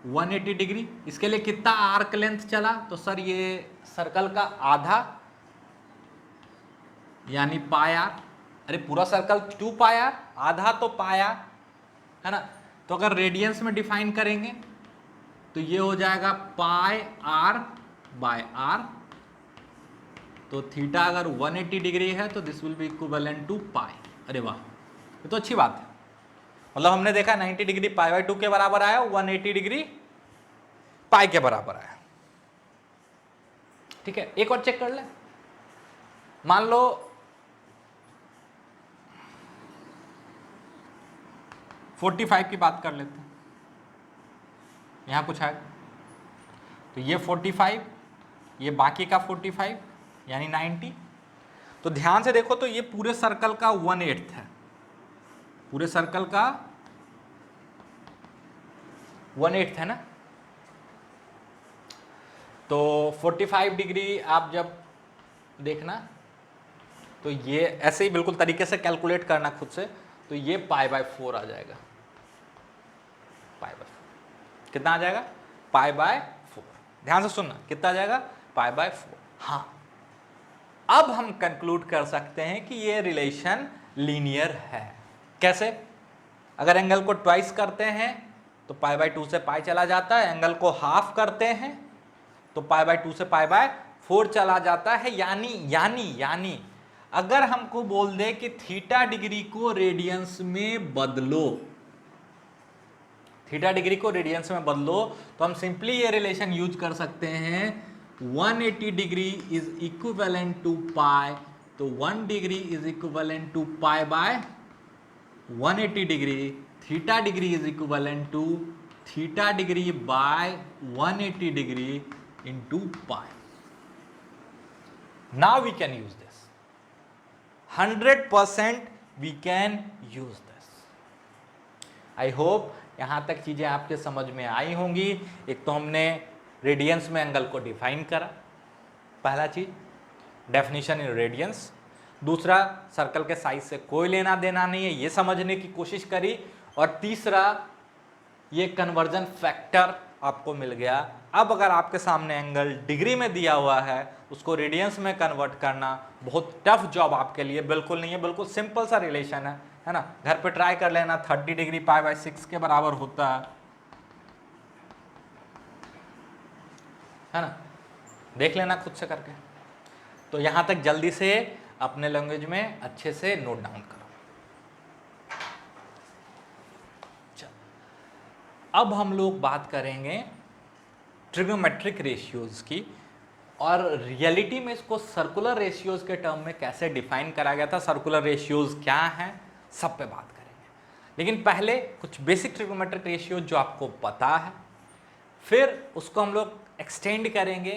180 डिग्री। इसके लिए कितना आर्क लेंथ चला, तो सर ये सर्कल का आधा यानी पाई आर। अरे पूरा सर्कल 2 पाई आर, आधा तो पाई आर है ना। तो अगर रेडियंस में डिफाइन करेंगे तो ये हो जाएगा पाई आर बाय आर। तो थीटा अगर 180 डिग्री है तो this will be equivalent to pi. अरे वाह, ये तो अच्छी बात है। मतलब हमने देखा 90 डिग्री पाई बाय 2 के बराबर आया, 180 डिग्री पाई के बराबर आया, ठीक है। एक और चेक कर ले, मान लो फोर्टी 45 की बात कर लेते हैं, यहां कुछ है तो ये 45, ये बाकी का 45 यानी 90। तो ध्यान से देखो तो ये पूरे सर्कल का 1/8 है, पूरे सर्कल का 1/8 है ना। तो 45 डिग्री आप जब देखना तो ये ऐसे ही बिल्कुल तरीके से कैलकुलेट करना खुद से, तो ये पाई बाय 4 आ जाएगा। पाई बाय 4 कितना आ जाएगा? Pi by 4। ध्यान से सुनना, कितना आ जाएगा? Pi by 4। हाँ, अब हम कंक्लूड कर सकते हैं कि ये रिलेशन लीनियर है। कैसे? अगर एंगल को ट्वाइस करते हैं तो पाई बाय 2 से पाई चला जाता है, एंगल को हाफ करते हैं तो पाई बाय 2 से पाई बाय 4 चला जाता है। यानी अगर हमको बोल दे कि थीटा डिग्री को रेडियंस में बदलो, थीटा डिग्री को रेडियंस में बदलो, तो हम सिंपली ये रिलेशन यूज कर सकते हैं 180 degree is equivalent to pi, तो 1 degree is equivalent to pi by 180 degree. Theta degree is equivalent to theta degree by 180 degree into pi. Now we can use this, 100% we can use this. I hope यहां तक चीजें आपके समझ में आई होंगी। एक तो हमने रेडियंस में एंगल को डिफाइन करा, पहला चीज डेफिनेशन इन रेडियंस। दूसरा, सर्कल के साइज से कोई लेना देना नहीं है, ये समझने की कोशिश करी। और तीसरा, ये कन्वर्जन फैक्टर आपको मिल गया। अब अगर आपके सामने एंगल डिग्री में दिया हुआ है, उसको रेडियंस में कन्वर्ट करना बहुत टफ जॉब आपके लिए बिल्कुल नहीं है, बिल्कुल सिंपल सा रिलेशन है ना। घर पे ट्राई कर लेना, 30 डिग्री पाई बाय 6 के बराबर होता है ना, देख लेना खुद से करके। तो यहां तक जल्दी से अपने लैंग्वेज में अच्छे से नोट डाउन करो। अब हम लोग बात करेंगे ट्रिग्नोमेट्रिक रेशियोज की, और रियलिटी में इसको सर्कुलर रेशियोज के टर्म में कैसे डिफाइन करा गया था, सर्कुलर रेशियोज क्या हैं, सब पे बात करेंगे। लेकिन पहले कुछ बेसिक ट्रिग्नोमेट्रिक रेशियोज जो आपको पता है, फिर उसको हम लोग एक्सटेंड करेंगे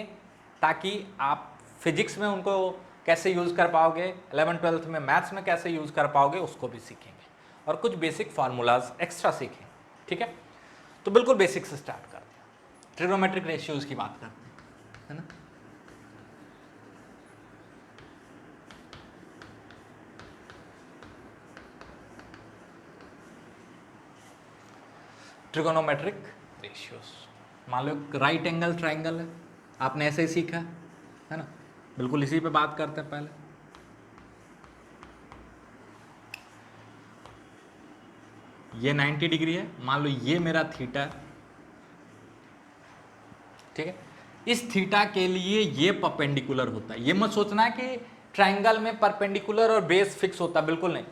ताकि आप फिजिक्स में उनको कैसे यूज़ कर पाओगे, 11th 12th में मैथ्स में कैसे यूज़ कर पाओगे, उसको भी सीखेंगे। और कुछ बेसिक फार्मूलाज एक्स्ट्रा सीखें। ठीक है, तो बिल्कुल बेसिक से स्टार्ट करते हैं, ट्रिग्नोमेट्रिक रेशियोज की बात करते हैं, है ना। ट्रिगोनोमेट्रिक रेशियोज, मान लो राइट एंगल ट्राइंगल है, आपने ऐसे ही सीखा है ना, बिल्कुल इसी पे बात करते हैं पहले। ये 90 डिग्री है, मान लो ये मेरा थीटा है, ठीक है। इस थीटा के लिए ये परपेंडिकुलर होता है, ये मत सोचना कि ट्राइंगल में परपेंडिकुलर और बेस फिक्स होता है, बिल्कुल नहीं।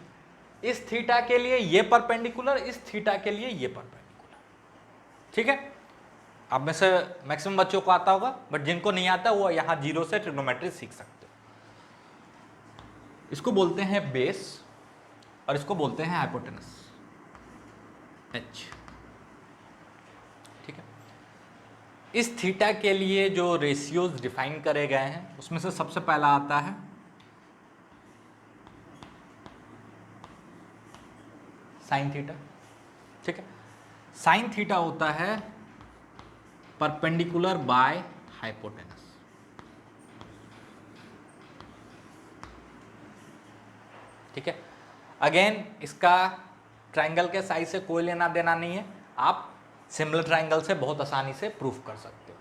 इस थीटा के लिए ये परपेंडिकुलर, इस थीटा के लिए ये परपेंडिकुलर, ठीक है। आप में से मैक्सिमम बच्चों को आता होगा, बट जिनको नहीं आता वो यहां जीरो से ट्रिग्नोमेट्री सीख सकते हो। इसको बोलते हैं बेस और इसको बोलते हैं हाइपोटेनस, एच, ठीक है। इस थीटा के लिए जो रेशियोज डिफाइन करे गए हैं उसमें से सबसे पहला आता है साइन थीटा, ठीक है। साइन थीटा होता है परपेंडिकुलर बाय हाइपोटेनस, ठीक है। अगेन इसका ट्राइंगल के साइज से कोई लेना देना नहीं है, आप सिमिलर ट्राइंगल से बहुत आसानी से प्रूफ कर सकते हो,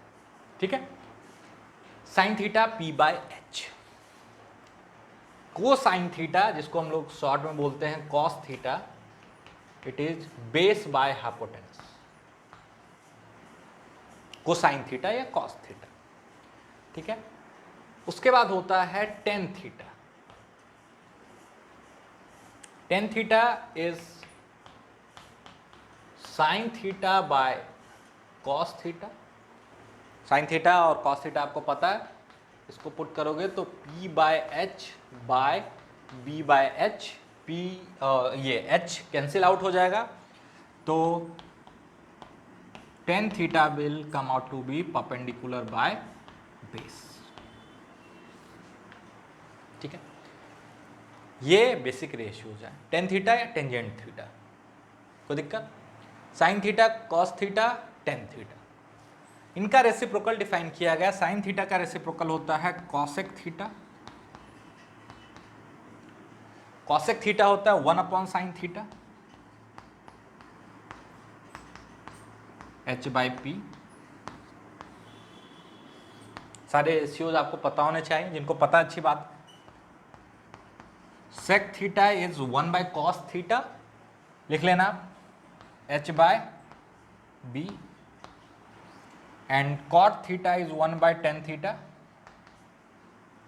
ठीक है। Sine theta p by h, को साइन थीटा जिसको हम लोग शॉर्ट में बोलते हैं cos theta, it is base by hypotenuse, को साइन थीटा या कॉस थीटा, ठीक है। उसके बाद होता है tan theta, tan theta is sine theta by cos theta, sine theta और कॉस थीटा आपको पता है, इसको पुट करोगे तो P by h by B by h, P ये H कैंसिल आउट हो जाएगा, तो tan theta will come out to be perpendicular by base, ठीक है। ये बेसिक रेशियोज है, टेन थीटा या टेंजेंट थीटा, कोई दिक्कत। Sine theta, cos theta, tan theta, इनका रेसिप्रोकल डिफाइन किया गया। साइन थीटा का रेसिप्रोकल होता है कॉसेक थीटा, कॉसेक थीटा होता है 1 sine theta h by p. सारे रेशियोज आपको पता होने चाहिए, जिनको पता अच्छी बात। Sec theta is 1 by cos theta, लिख लेना h by b, and cot theta is 1 by tan theta,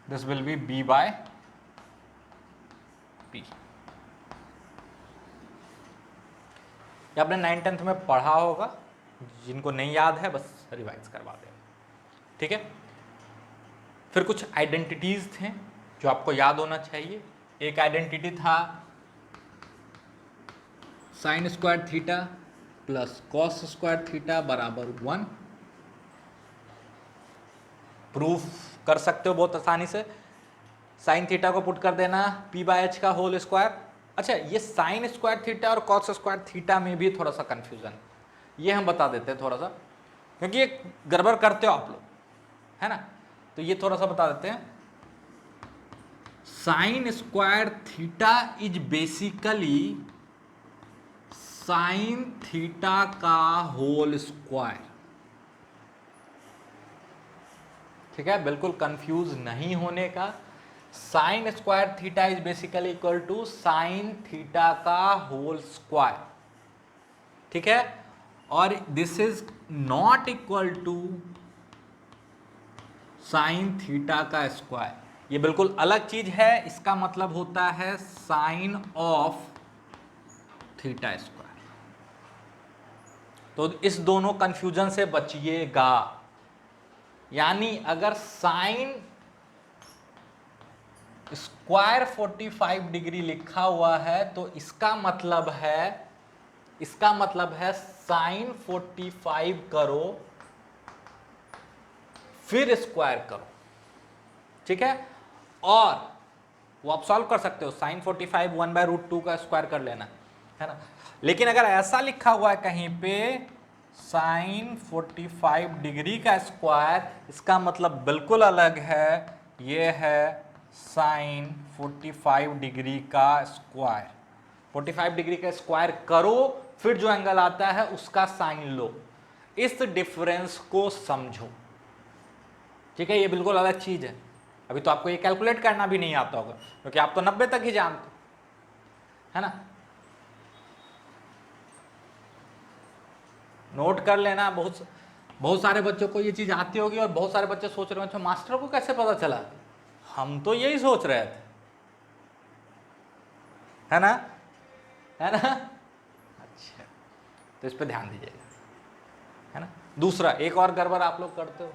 this will be b by p. ये आपने 9th-10th में पढ़ा होगा, जिनको नहीं याद है बस रिवाइज करवा दें, ठीक है। फिर कुछ आइडेंटिटीज थे जो आपको याद होना चाहिए। एक आइडेंटिटी था sign square theta plus cos square theta बराबर 1, प्रूफ कर सकते हो बहुत आसानी से। साइन थीटा को पुट कर देना P बाय एच का होल स्क्वायर। अच्छा, ये साइन स्क्वायर थीटा और कॉस स्क्वायर थीटा में भी थोड़ा सा कंफ्यूजन, ये हम बता देते हैं थोड़ा सा, क्योंकि ये गड़बड़ करते हो आप लोग, है ना, तो ये थोड़ा सा बता देते हैं। Sine square theta is basically sine theta का होल स्क्वायर, ठीक है, बिल्कुल कंफ्यूज नहीं होने का। Sine square theta is basically equal to sine theta का होल स्क्वायर, ठीक है, और this is not equal to sine theta का स्क्वायर, ये बिल्कुल अलग चीज है। इसका मतलब होता है साइन ऑफ थीटा स्क्वायर। तो इस दोनों कंफ्यूजन से बचिएगा, यानी अगर साइन स्क्वायर 45 डिग्री लिखा हुआ है तो इसका मतलब है साइन 45 करो फिर स्क्वायर करो, ठीक है। और वो आप सॉल्व कर सकते हो, साइन 45 1/√2 का स्क्वायर कर लेना, है ना। लेकिन अगर ऐसा लिखा हुआ है कहीं पे साइन 45 डिग्री का स्क्वायर, इसका मतलब बिल्कुल अलग है, ये है साइन 45 डिग्री का स्क्वायर। 45 डिग्री का स्क्वायर करो, फिर जो एंगल आता है उसका साइन लो, इस डिफरेंस को समझो, ठीक है। ये बिल्कुल अलग चीज है। अभी तो आपको ये कैलकुलेट करना भी नहीं आता होगा, क्योंकि आप तो 90 तक ही जानते हो, है ना। नोट कर लेना, बहुत सारे बच्चों को ये चीज आती होगी और बहुत सारे बच्चे सोच रहे होंगे मास्टर को कैसे पता चला, हम तो यही सोच रहे थे, है ना, है ना। अच्छा, तो इस पे ध्यान दीजिएगा, है ना। दूसरा एक और गड़बड़ आप लोग करते हो,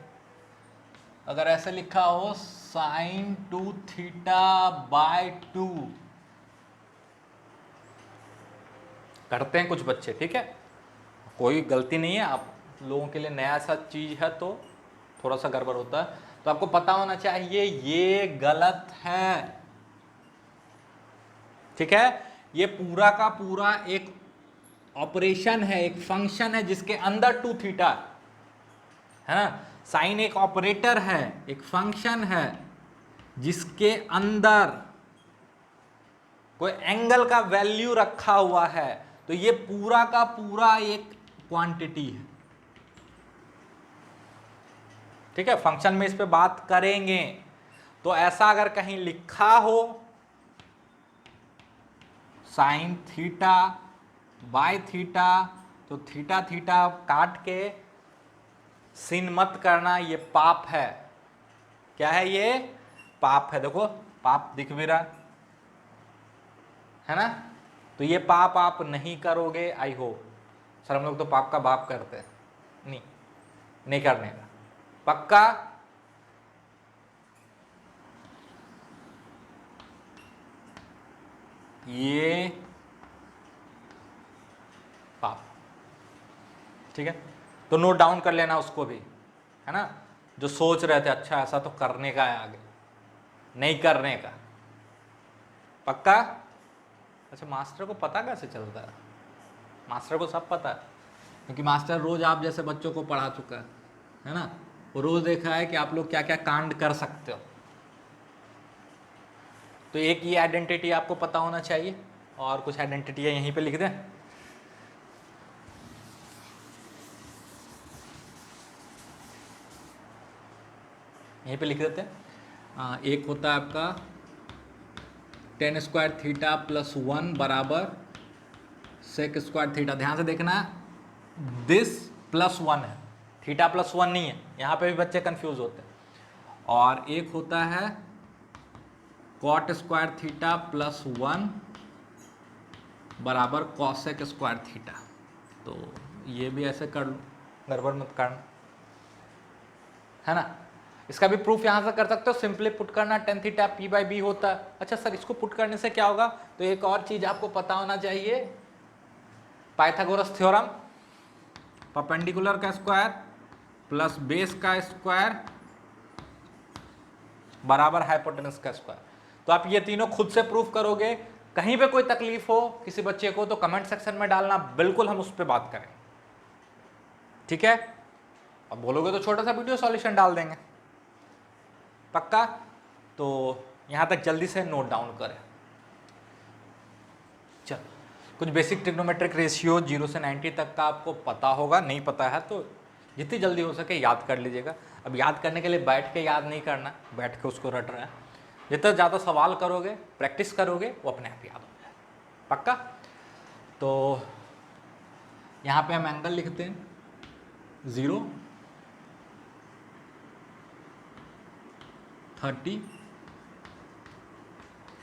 अगर ऐसे लिखा हो साइन 2 थीटा बाय 2, करते हैं कुछ बच्चे, ठीक है, कोई गलती नहीं है, आप लोगों के लिए नया सा चीज है तो थोड़ा सा गड़बड़ होता है, तो आपको पता होना चाहिए ये गलत है, ठीक है। ये पूरा का पूरा एक ऑपरेशन है, एक फंक्शन है जिसके अंदर 2 थीटा है ना। साइन एक ऑपरेटर है, एक फंक्शन है जिसके अंदर कोई एंगल का वैल्यू रखा हुआ है, तो ये पूरा का पूरा एक क्वांटिटी है, ठीक है। फंक्शन में इस पे बात करेंगे। तो ऐसा अगर कहीं लिखा हो साइन थीटा बाय थीटा, तो थीटा थीटा काट के sin मत करना, ये पाप है। क्या है ये? पाप है। देखो पाप दिख भी रहा है ना, तो ये पाप आप नहीं करोगे। आई होप सर, हम लोग तो पाप का बाप करते हैं, नहीं करने का, पक्का। ये पाप, ठीक है। तो नोट डाउन कर लेना उसको भी, है ना, जो सोच रहे थे अच्छा ऐसा तो करने का है, आगे नहीं करने का, पक्का। अच्छा, मास्टर को पता कैसे चलता है? मास्टर को सब पता है, क्योंकि मास्टर रोज आप जैसे बच्चों को पढ़ा चुका है ना, वो रोज देखा है कि आप लोग क्या क्या कांड कर सकते हो। तो एक ये आइडेंटिटी आपको पता होना चाहिए, और कुछ आइडेंटिटी यहीं पे लिख दें। यहीं पे लिख देते हैं। एक होता है आपका टेन स्क्वायर थीटा प्लस 1 बराबर सेक स्क्वायर थीटा। ध्यान से देखना, दिस प्लस 1 है, थीटा प्लस 1 नहीं है, यहाँ पे भी बच्चे कंफ्यूज होते हैं। और एक होता है कॉट स्क्वायर थीटा प्लस 1 बराबर कॉसेक स्क्वायर थीटा। तो ये भी ऐसे कर लो, गड़बड़ मत करना, है ना। इसका भी प्रूफ यहाँ से कर सकते हो, सिंपली पुट करना, tan theta p by b होता है। अच्छा सर, इसको पुट करने से क्या होगा? तो एक और चीज आपको पता होना चाहिए, पाइथागोरस थ्योरम, परपेंडिकुलर का स्क्वायर प्लस बेस का स्क्वायर बराबर हाइपोटेनस का स्क्वायर। तो आप ये तीनों खुद से प्रूफ करोगे। कहीं पे कोई तकलीफ हो किसी बच्चे को तो कमेंट सेक्शन में डालना, बिल्कुल हम उस पर बात करें, ठीक है। अब बोलोगे तो छोटा सा वीडियो सॉल्यूशन डाल देंगे, पक्का। तो यहां तक जल्दी से नोट डाउन करें। चल, कुछ बेसिक ट्रिग्नोमेट्रिक रेशियो 0 से 90 तक का आपको पता होगा, नहीं पता है तो जितनी जल्दी हो सके याद कर लीजिएगा। अब याद करने के लिए बैठ के याद नहीं करना, बैठ के उसको रट रहा है। जितना ज़्यादा सवाल करोगे, प्रैक्टिस करोगे, वो अपने आप याद हो जाए, पक्का। तो यहाँ पे हम एंगल लिखते हैं 0, 30,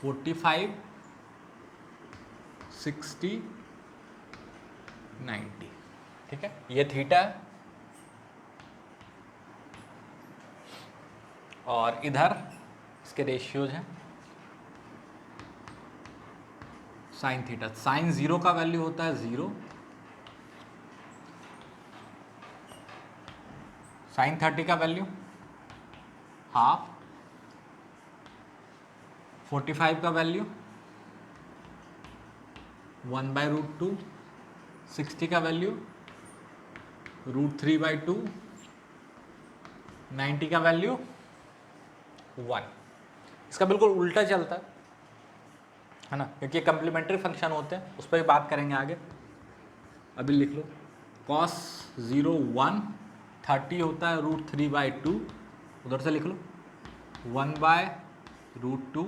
45, 60, 90, ठीक है। ये थीटा है, और इधर इसके रेशियोज हैं साइन थीटा। साइन 0 का वैल्यू होता है 0, साइन 30 का वैल्यू हाफ, 45 का वैल्यू 1/√2, 60 का वैल्यू √3/2, 90 का वैल्यू 1। इसका बिल्कुल उल्टा चलता है ना, क्योंकि कम्प्लीमेंट्री फंक्शन होते हैं, उस पर भी बात करेंगे आगे। अभी लिख लो cos 0 1, 30 होता है √3/2, उधर से लिख लो 1/√2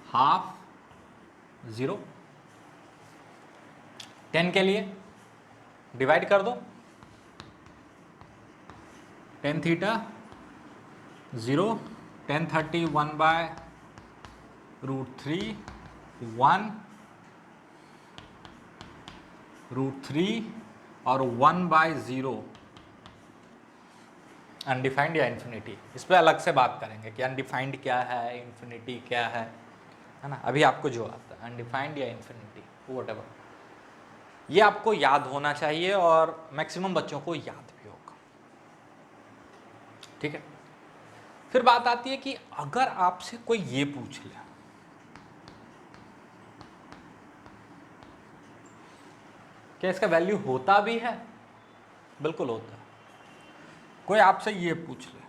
हाफ 0। 10 के लिए डिवाइड कर दो, tan थीटा 0, tan 30 1/√3 1 √3 और 1/0 अनडिफाइंड या इन्फिनिटी। इस पर अलग से बात करेंगे कि अनडिफाइंड क्या है, इन्फिनिटी क्या है ना। अभी आपको जो आता है अनडिफाइंड या इन्फिनिटी व्हाटएवर, ये आपको याद होना चाहिए और मैक्सिमम बच्चों को याद भी होगा, ठीक है। फिर बात आती है कि अगर आपसे कोई ये पूछ ले क्या इसका वैल्यू होता भी है, बिल्कुल होता है। कोई आपसे ये पूछ ले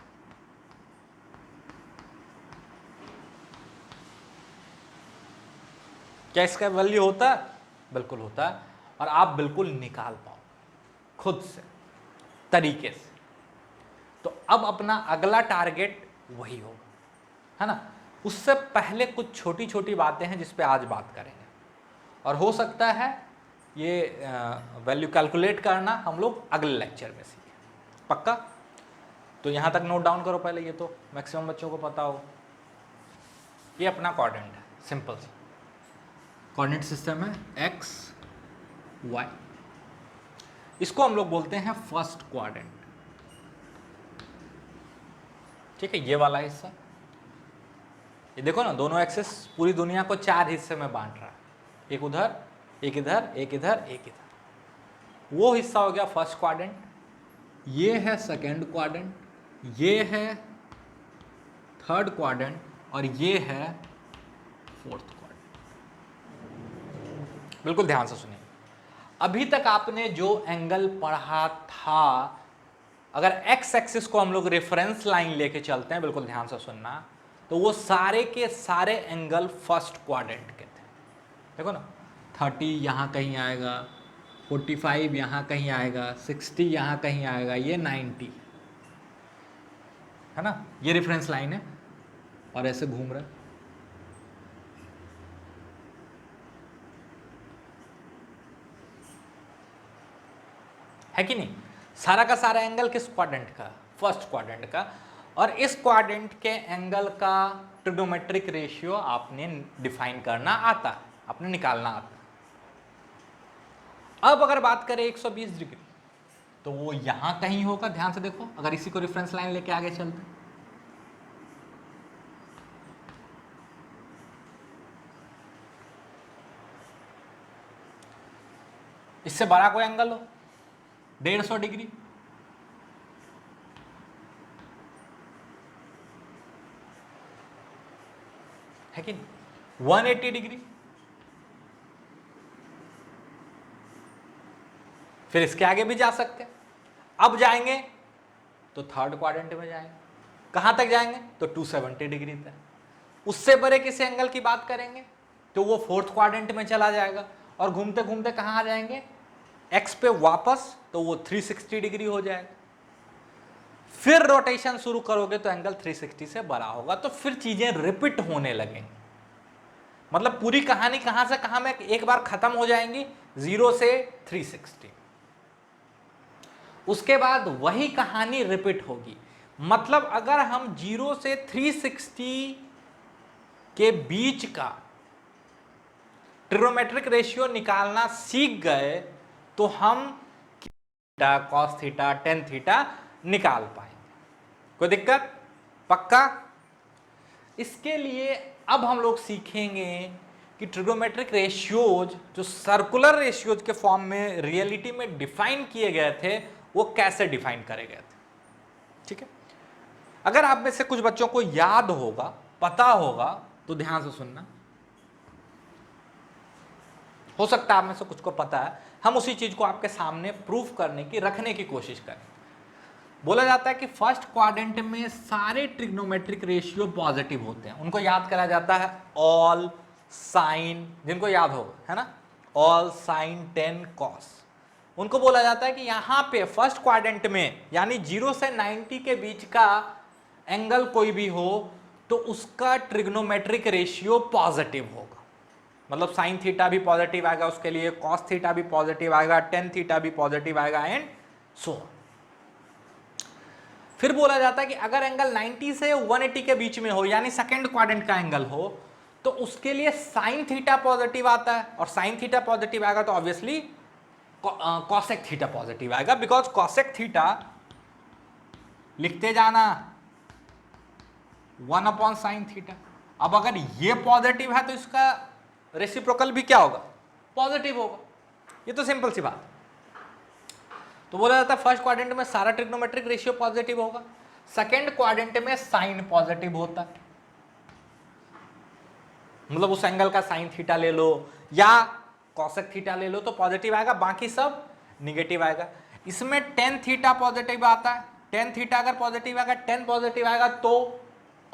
क्या इसका वैल्यू होता है, बिल्कुल होता है, और आप बिल्कुल निकाल पाओ खुद से तरीके से। तो अब अपना अगला टारगेट वही होगा, है ना। उससे पहले कुछ छोटी छोटी बातें हैं जिस पे आज बात करेंगे, और हो सकता है ये वैल्यू कैलकुलेट करना हम लोग अगले लेक्चर में सीखें, पक्का। तो यहाँ तक नोट डाउन करो पहले, ये तो मैक्सिमम बच्चों को पता हो। ये अपना कोऑर्डिनेट है, सिंपल सा कोऑर्डिनेट सिस्टम है x y। इसको हम लोग बोलते हैं फर्स्ट क्वाड्रेंट, ठीक है। ये वाला हिस्सा, ये देखो ना, दोनों एक्सिस पूरी दुनिया को 4 हिस्से में बांट रहा है, एक उधर, एक इधर, एक इधर, एक इधर। वो हिस्सा हो गया फर्स्ट क्वाड्रेंट, ये है सेकंड क्वाड्रेंट, ये है थर्ड क्वाड्रेंट, और ये है फोर्थ क्वाड्रेंट। बिल्कुल ध्यान से सुनिए। अभी तक आपने जो एंगल पढ़ा था, अगर एक्स एक्सिस को हम लोग रेफरेंस लाइन लेके चलते हैं, बिल्कुल ध्यान से सुनना, तो वो सारे के सारे एंगल फर्स्ट क्वाड्रेंट के थे। देखो ना, 30 यहाँ कहीं आएगा, 45 यहाँ कहीं आएगा, 60 यहाँ कहीं आएगा, ये 90, है ना। ये रेफरेंस लाइन है और ऐसे घूम रहा है कि नहीं। सारा का सारा एंगल किस क्वाड्रेंट का, फर्स्ट क्वाड्रेंट का। और इस क्वाड्रेंट के एंगल का ट्रिग्नोमेट्रिक रेशियो आपने डिफाइन करना आता है, आपने निकालना आता है। अब अगर बात करें 120 डिग्री, तो वो यहां कहीं होगा। ध्यान से देखो, अगर इसी को रेफरेंस लाइन लेके आगे चलते, इससे बड़ा कोई एंगल हो 150 डिग्री, है कि नहीं, 180 डिग्री, फिर इसके आगे भी जा सकते हैं। अब जाएंगे तो थर्ड क्वाड्रेंट में जाएंगे। कहां तक जाएंगे, तो 270 डिग्री तक। उससे बड़े किसी एंगल की बात करेंगे तो वो फोर्थ क्वाड्रेंट में चला जाएगा, और घूमते घूमते कहां आ जाएंगे, एक्स पे वापस, तो वो 360 डिग्री हो जाएगा। फिर रोटेशन शुरू करोगे तो एंगल 360 से बड़ा होगा, तो फिर चीजें रिपीट होने लगेंगी। मतलब पूरी कहानी कहां से कहां में एक बार खत्म हो जाएंगी, 0 से 360। उसके बाद वही कहानी रिपीट होगी। मतलब अगर हम 0 से 360 के बीच का ट्रिग्नोमेट्रिक रेशियो निकालना सीख गए तो हम theta, cos theta, tan theta निकाल पाएंगे। कोई दिक्कत, पक्का। इसके लिए अब हम लोग सीखेंगे कि ट्रिग्नोमेट्रिक रेशियोज जो सर्कुलर रेशियोज के फॉर्म में रियलिटी में डिफाइन किए गए थे, वो कैसे डिफाइन करे गए थे, ठीक है। अगर आप में से कुछ बच्चों को याद होगा, पता होगा, तो ध्यान से सुनना। हो सकता है आप में से कुछ को पता है, हम उसी चीज को आपके सामने प्रूफ करने की, रखने की कोशिश करें। बोला जाता है कि फर्स्ट क्वाड्रेंट में सारे ट्रिग्नोमेट्रिक रेशियो पॉजिटिव होते हैं, उनको याद करा जाता है ऑल साइन, जिनको याद होगा, है ना, ऑल साइन 10 कॉस। उनको बोला जाता है कि यहां पे फर्स्ट क्वाड्रेंट में, यानी 0 से 90 के बीच का एंगल कोई भी हो तो उसका ट्रिग्नोमेट्रिक रेशियो पॉजिटिव होगा। मतलब साइन थीटा भी पॉजिटिव आएगा उसके लिए, कॉस थीटा भी पॉजिटिव आएगा, टेन थीटा भी पॉजिटिव आएगा, एंड सो। फिर बोला जाता है कि अगर एंगल 90 से 180 के बीच में हो, यानी सेकंड क्वाड्रेंट का एंगल हो, तो उसके लिए साइन थीटा पॉजिटिव आता है, और साइन थीटा पॉजिटिव आएगा तो ऑब्वियसली कॉसेक थीटा पॉजिटिव आएगा, बिकॉज कॉसेक थीटा लिखते जाना 1/sin थीटा। अब अगर ये पॉजिटिव है तो इसका रेसिप्रोकल भी क्या होगा, पॉजिटिव होगा। ये तो सिंपल सी बात। तो बोला जाता है फर्स्ट क्वाड्रेंट में सारा ट्रिग्नोमेट्रिक रेशियो पॉजिटिव होगा, सेकंड क्वाड्रेंट में साइन पॉजिटिव होता है, मतलब उस एंगल का साइन थीटा ले लो या कॉसेक थीटा ले लो तो पॉजिटिव आएगा, बाकी सब निगेटिव आएगा। इसमें टेन थीटा पॉजिटिव आता है, टेन थीटा अगर पॉजिटिव आएगा, टेन पॉजिटिव आएगा तो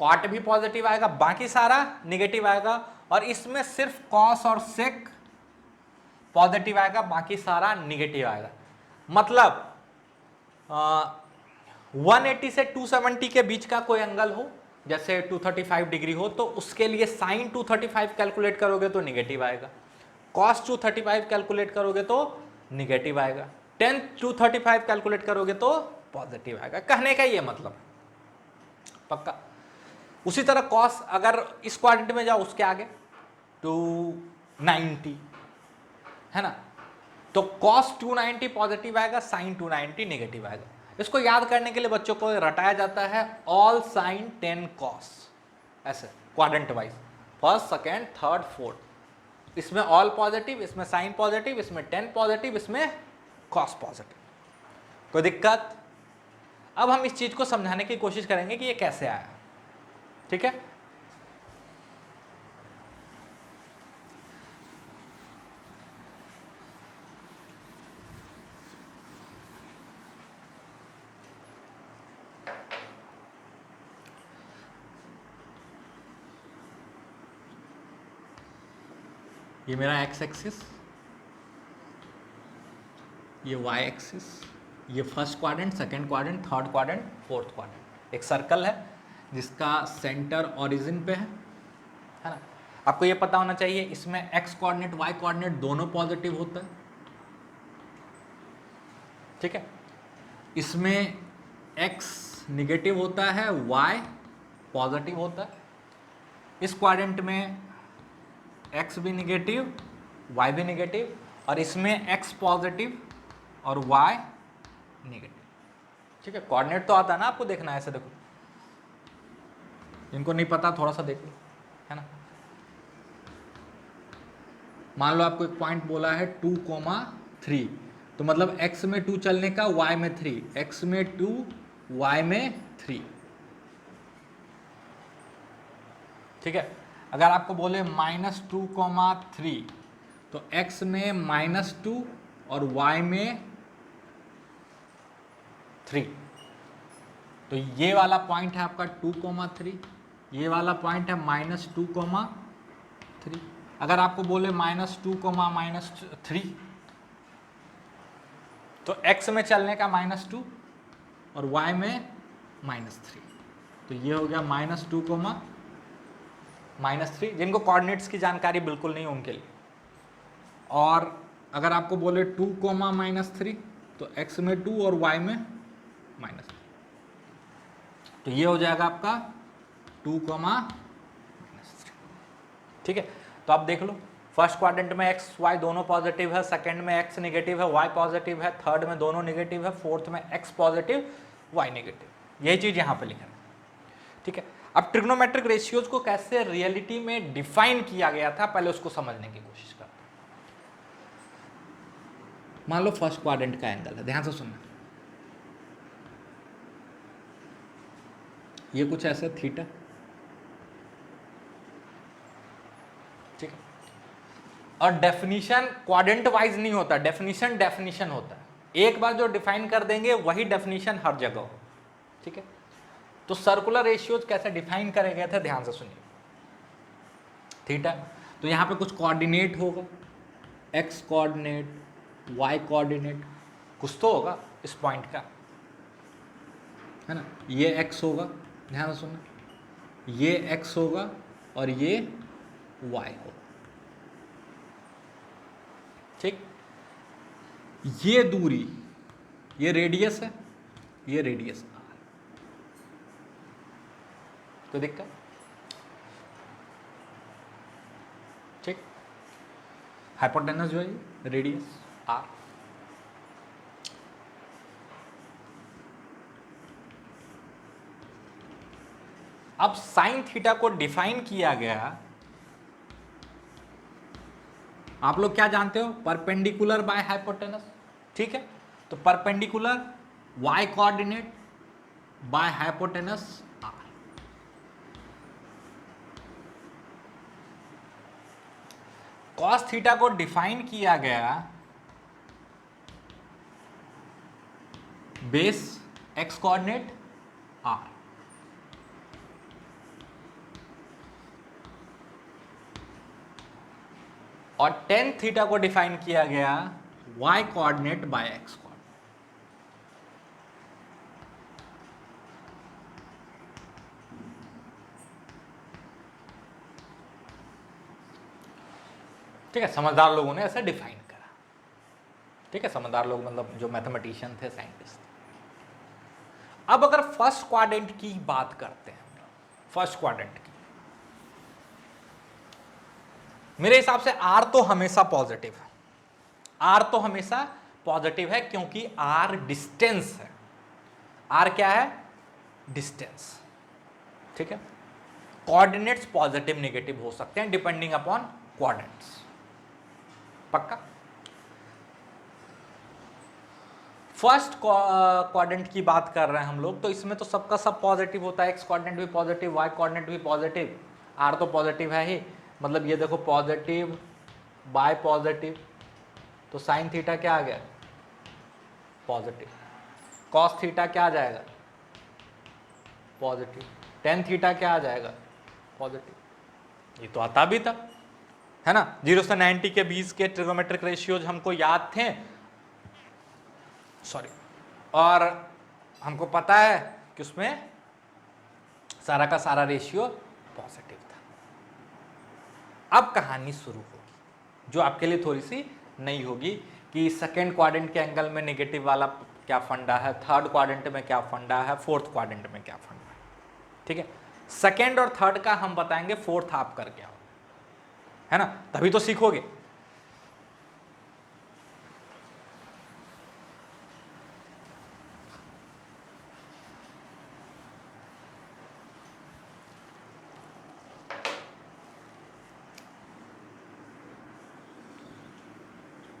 कॉट भी पॉजिटिव आएगा, बाकी सारा निगेटिव आएगा। और इसमें सिर्फ कॉस और सेक पॉजिटिव आएगा, बाकी सारा निगेटिव आएगा। मतलब 180 से 270 के बीच का कोई एंगल हो, जैसे 235 डिग्री हो, तो उसके लिए साइन 235 कैलकुलेट करोगे तो निगेटिव आएगा, कॉस 235 कैलकुलेट करोगे तो निगेटिव आएगा, टेन 235 कैलकुलेट करोगे तो पॉजिटिव आएगा। कहने का ये मतलब पक्का। उसी तरह कॉस अगर इस क्वाड्रेंट में जाओ उसके आगे 290, है ना, तो कॉस 290 पॉजिटिव आएगा, साइन 290 नेगेटिव आएगा। इसको याद करने के लिए बच्चों को रटाया जाता है ऑल साइन 10 कॉस, ऐसे quadrant wise, first second third fourth, इसमें ऑल पॉजिटिव, इसमें साइन पॉजिटिव, इसमें 10 पॉजिटिव, इसमें कॉस पॉजिटिव। कोई दिक्कत? अब हम इस चीज को समझाने की कोशिश करेंगे कि ये कैसे आया, ठीक है। ये मेरा एक्स एक्सिस, ये वाई एक्सिस, ये first quadrant, second quadrant, third quadrant, fourth quadrant. एक सर्कल है जिसका सेंटर ओरिजिन पे है ना। आपको ये पता होना चाहिए इसमें एक्स कोऑर्डिनेट वाई कोऑर्डिनेट दोनों पॉजिटिव होता है, ठीक है। इसमें एक्स निगेटिव होता है, वाई पॉजिटिव होता है। इस क्वाड्रेंट में एक्स भी निगेटिव, वाई भी निगेटिव, और इसमें एक्स पॉजिटिव और वाई निगेटिव, ठीक है। कोऑर्डिनेट तो आता है ना आपको, देखना है ऐसे, देखो, जिनको नहीं पता थोड़ा सा देख लो, है ना। मान लो आपको एक पॉइंट बोला है 2,3, तो मतलब x में 2 चलने का, y में 3, x में 2 y में 3, ठीक है। अगर आपको बोले -2,3 तो x में -2 और y में 3, तो ये वाला पॉइंट है आपका 2,3, ये वाला पॉइंट है -2,3। अगर आपको बोले -2,-3 तो x में चलने का -2 और y में -3, तो ये हो गया -2,-3। जिनको कोऑर्डिनेट्स की जानकारी बिल्कुल नहीं उनके लिए। और अगर आपको बोले 2,-3 तो x में 2 और y में -3, तो ये हो जाएगा आपका 2,-3, ठीक है। तो आप देख लो, फर्स्ट क्वाड्रेंट में एक्स वाई दोनों पॉजिटिव है, सेकंड में एक्स निगेटिव है, वाई पॉजिटिव है, थर्ड में दोनों निगेटिव है, फोर्थ में एक्स पॉजिटिव वाई नेगेटिव। यही चीज यहां पे लिखा है, ठीक है। अब ट्रिग्नोमेट्रिक रेशियोज को कैसे रियलिटी में डिफाइन किया गया था, पहले उसको समझने की कोशिश करते हैं। मान लो फर्स्ट क्वाड्रेंट का एंगल है, ध्यान से सुनना, ये कुछ ऐसे थीटा, ठीक है। और डेफिनेशन क्वाड्रेंट वाइज नहीं होता, डेफिनेशन डेफिनेशन होता है, एक बार जो डिफाइन कर देंगे वही डेफिनेशन हर जगह हो, ठीक है। तो सर्कुलर रेशियोज कैसे डिफाइन करे गए थे, ध्यान से सुनिए। थीटा, तो यहां पे कुछ कोऑर्डिनेट होगा, एक्स कोऑर्डिनेट, वाई कोऑर्डिनेट, कुछ तो होगा इस पॉइंट का, है ना। ये एक्स होगा, ध्यान से सुनना, ये एक्स होगा और ये वाई होगा, ठीक। ये दूरी, ये रेडियस है, ये रेडियस आर, कोई दिक्कत, ठीक। हाइपोटेनस जो है रेडियस आर। अब साइन थीटा को डिफाइन किया गया, आप लोग क्या जानते हो, परपेंडिकुलर बाय हाइपोटेनस, ठीक है। तो perpendicular y coordinate by hypotenuse r. Cos theta को डिफाइन किया गया बेस एक्स कोऑर्डिनेट आर, और टेन थीटा को डिफाइन किया गया y coordinate by x coordinate. ठीक है, समझदार लोगों ने ऐसे डिफाइन करा, ठीक है, समझदार लोग मतलब जो मैथमेटिशियन थे, साइंटिस्ट। अब अगर फर्स्ट क्वाड्रेंट की बात करते हैं, फर्स्ट क्वाड्रेंट की, मेरे हिसाब से आर तो हमेशा पॉजिटिव है, आर तो हमेशा पॉजिटिव है, क्योंकि आर डिस्टेंस है। आर क्या है, डिस्टेंस, ठीक है। कोऑर्डिनेट्स पॉजिटिव नेगेटिव हो सकते हैं डिपेंडिंग अपॉन कोऑर्डिनेट्स, पक्का। फर्स्ट क्वाड्रेंट की बात कर रहे हैं हम लोग, तो इसमें तो सबका सब पॉजिटिव होता है, एक्स कोऑर्डिनेट भी पॉजिटिव, वाई कोऑर्डिनेट भी पॉजिटिव, आर तो पॉजिटिव है ही, मतलब ये देखो पॉजिटिव बाय पॉजिटिव, तो साइन थीटा क्या आ गया, पॉजिटिव। कॉस थीटा क्या आ जाएगा, पॉजिटिव। टेन थीटा क्या आ जाएगा, पॉजिटिव। ये तो आता भी था, है ना। 0 से 90 के बीच के ट्रिगोमेट्रिक रेशियोज हमको याद थे, सॉरी, और हमको पता है कि उसमें सारा का सारा रेशियो पॉजिटिव था। अब कहानी शुरू होगी, जो आपके लिए थोड़ी सी नई होगी, कि सेकेंड क्वाड्रेंट के एंगल में नेगेटिव वाला क्या फंडा है, थर्ड क्वाड्रेंट में क्या फंडा है, फोर्थ क्वाड्रेंट में क्या फंडा है, ठीक है। सेकेंड और थर्ड का हम बताएंगे, फोर्थ आप करके आओ, है ना, तभी तो सीखोगे।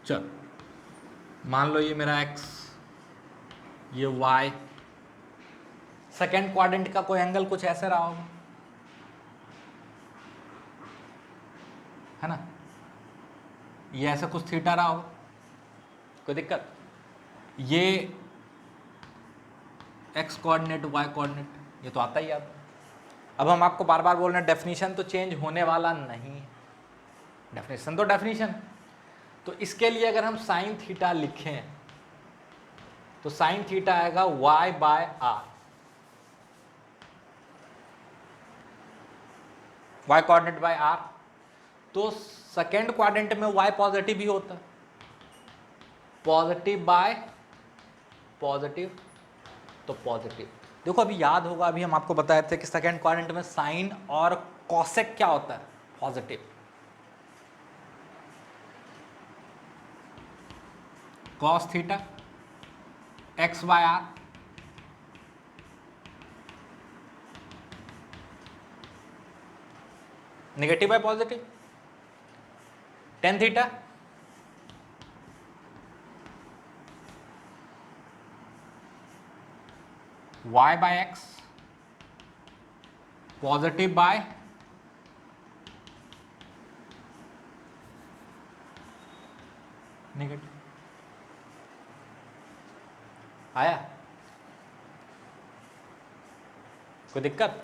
चल, मान लो ये मेरा x, ये y, सेकेंड क्वाड्रेंट का कोई एंगल कुछ ऐसे रहा होगा, है ना, ये ऐसा कुछ थीटा रहा होगा, कोई दिक्कत। ये x कोऑर्डिनेट, y कोऑर्डिनेट, ये तो आता ही आता। अब हम आपको बार बार बोल रहे हैं, डेफिनेशन तो चेंज होने वाला नहीं है, डेफिनेशन तो डेफिनेशन। तो इसके लिए अगर हम साइन थीटा लिखें, तो साइन थीटा आएगा y by r, y coordinate by are. तो सेकेंड क्वाड्रेंट में y पॉजिटिव ही होता है, पॉजिटिव बाय पॉजिटिव, तो पॉजिटिव। देखो अभी याद होगा, अभी हम आपको बताए थे कि सेकेंड क्वाड्रेंट में साइन और कॉसेक क्या होता है, positive. Cos theta x by r, negative by positive. Tan theta y by x, positive by negative आया? कोई दिक्कत?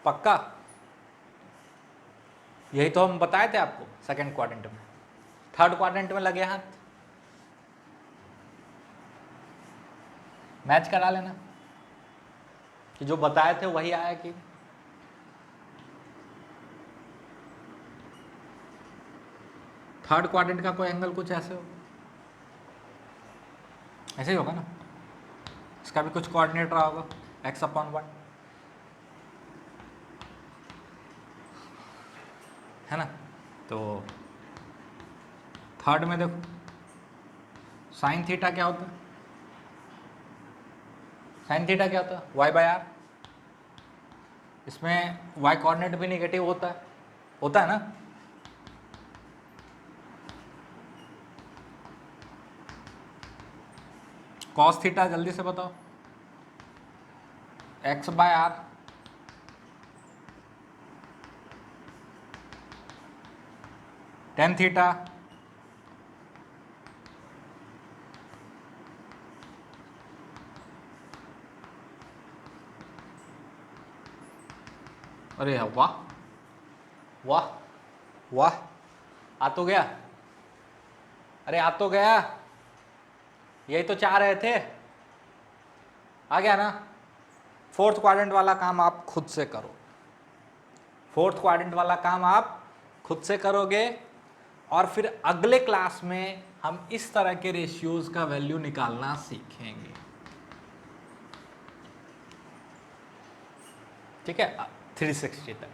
पक्का? यही तो हम बताए थे आपको सेकंड क्वाड्रेंट में। थर्ड क्वाड्रेंट में लगे हाथ, मैच करा लेना कि जो बताए थे वही आया कि थर्ड क्वाड्रेंट का कोई एंगल कुछ ऐसे हो, ऐसे ही होगा ना। इसका भी कुछ कोऑर्डिनेट रहा होगा x/1, है ना। तो थर्ड में देखो साइन थीटा क्या होता है, साइन थीटा क्या होता है y/r। इसमें y कोऑर्डिनेट भी नेगेटिव होता है ना। कॉस थीटा जल्दी से बताओ, x/r। टेन थीटा अरे वाह वाह वाह, आ तो गया। अरे आ तो गया, यही तो चाह रहे थे, आ गया ना। फोर्थ क्वाड्रेंट वाला काम आप खुद से करो, फोर्थ क्वाड्रेंट वाला काम आप खुद से करोगे, और फिर अगले क्लास में हम इस तरह के रेशियोज का वैल्यू निकालना सीखेंगे। ठीक है, 360 तक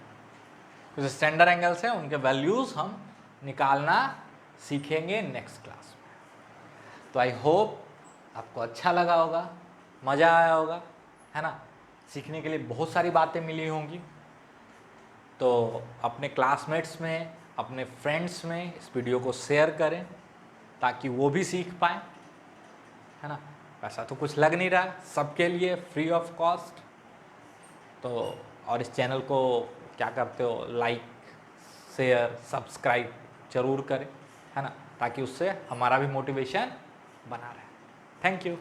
कुछ स्टैंडर्ड एंगल्स हैं, उनके वैल्यूज हम निकालना सीखेंगे नेक्स्ट क्लास में। तो आई होप आपको अच्छा लगा होगा, मज़ा आया होगा, है ना। सीखने के लिए बहुत सारी बातें मिली होंगी। तो अपने क्लासमेट्स में, अपने फ्रेंड्स में इस वीडियो को शेयर करें ताकि वो भी सीख पाएँ, है ना। पैसा तो कुछ लग नहीं रहा, सबके लिए फ्री ऑफ कॉस्ट। तो और इस चैनल को क्या करते हो, लाइक शेयर सब्सक्राइब जरूर करें, है ना, ताकि उससे हमारा भी मोटिवेशन बना रहे। Thank you.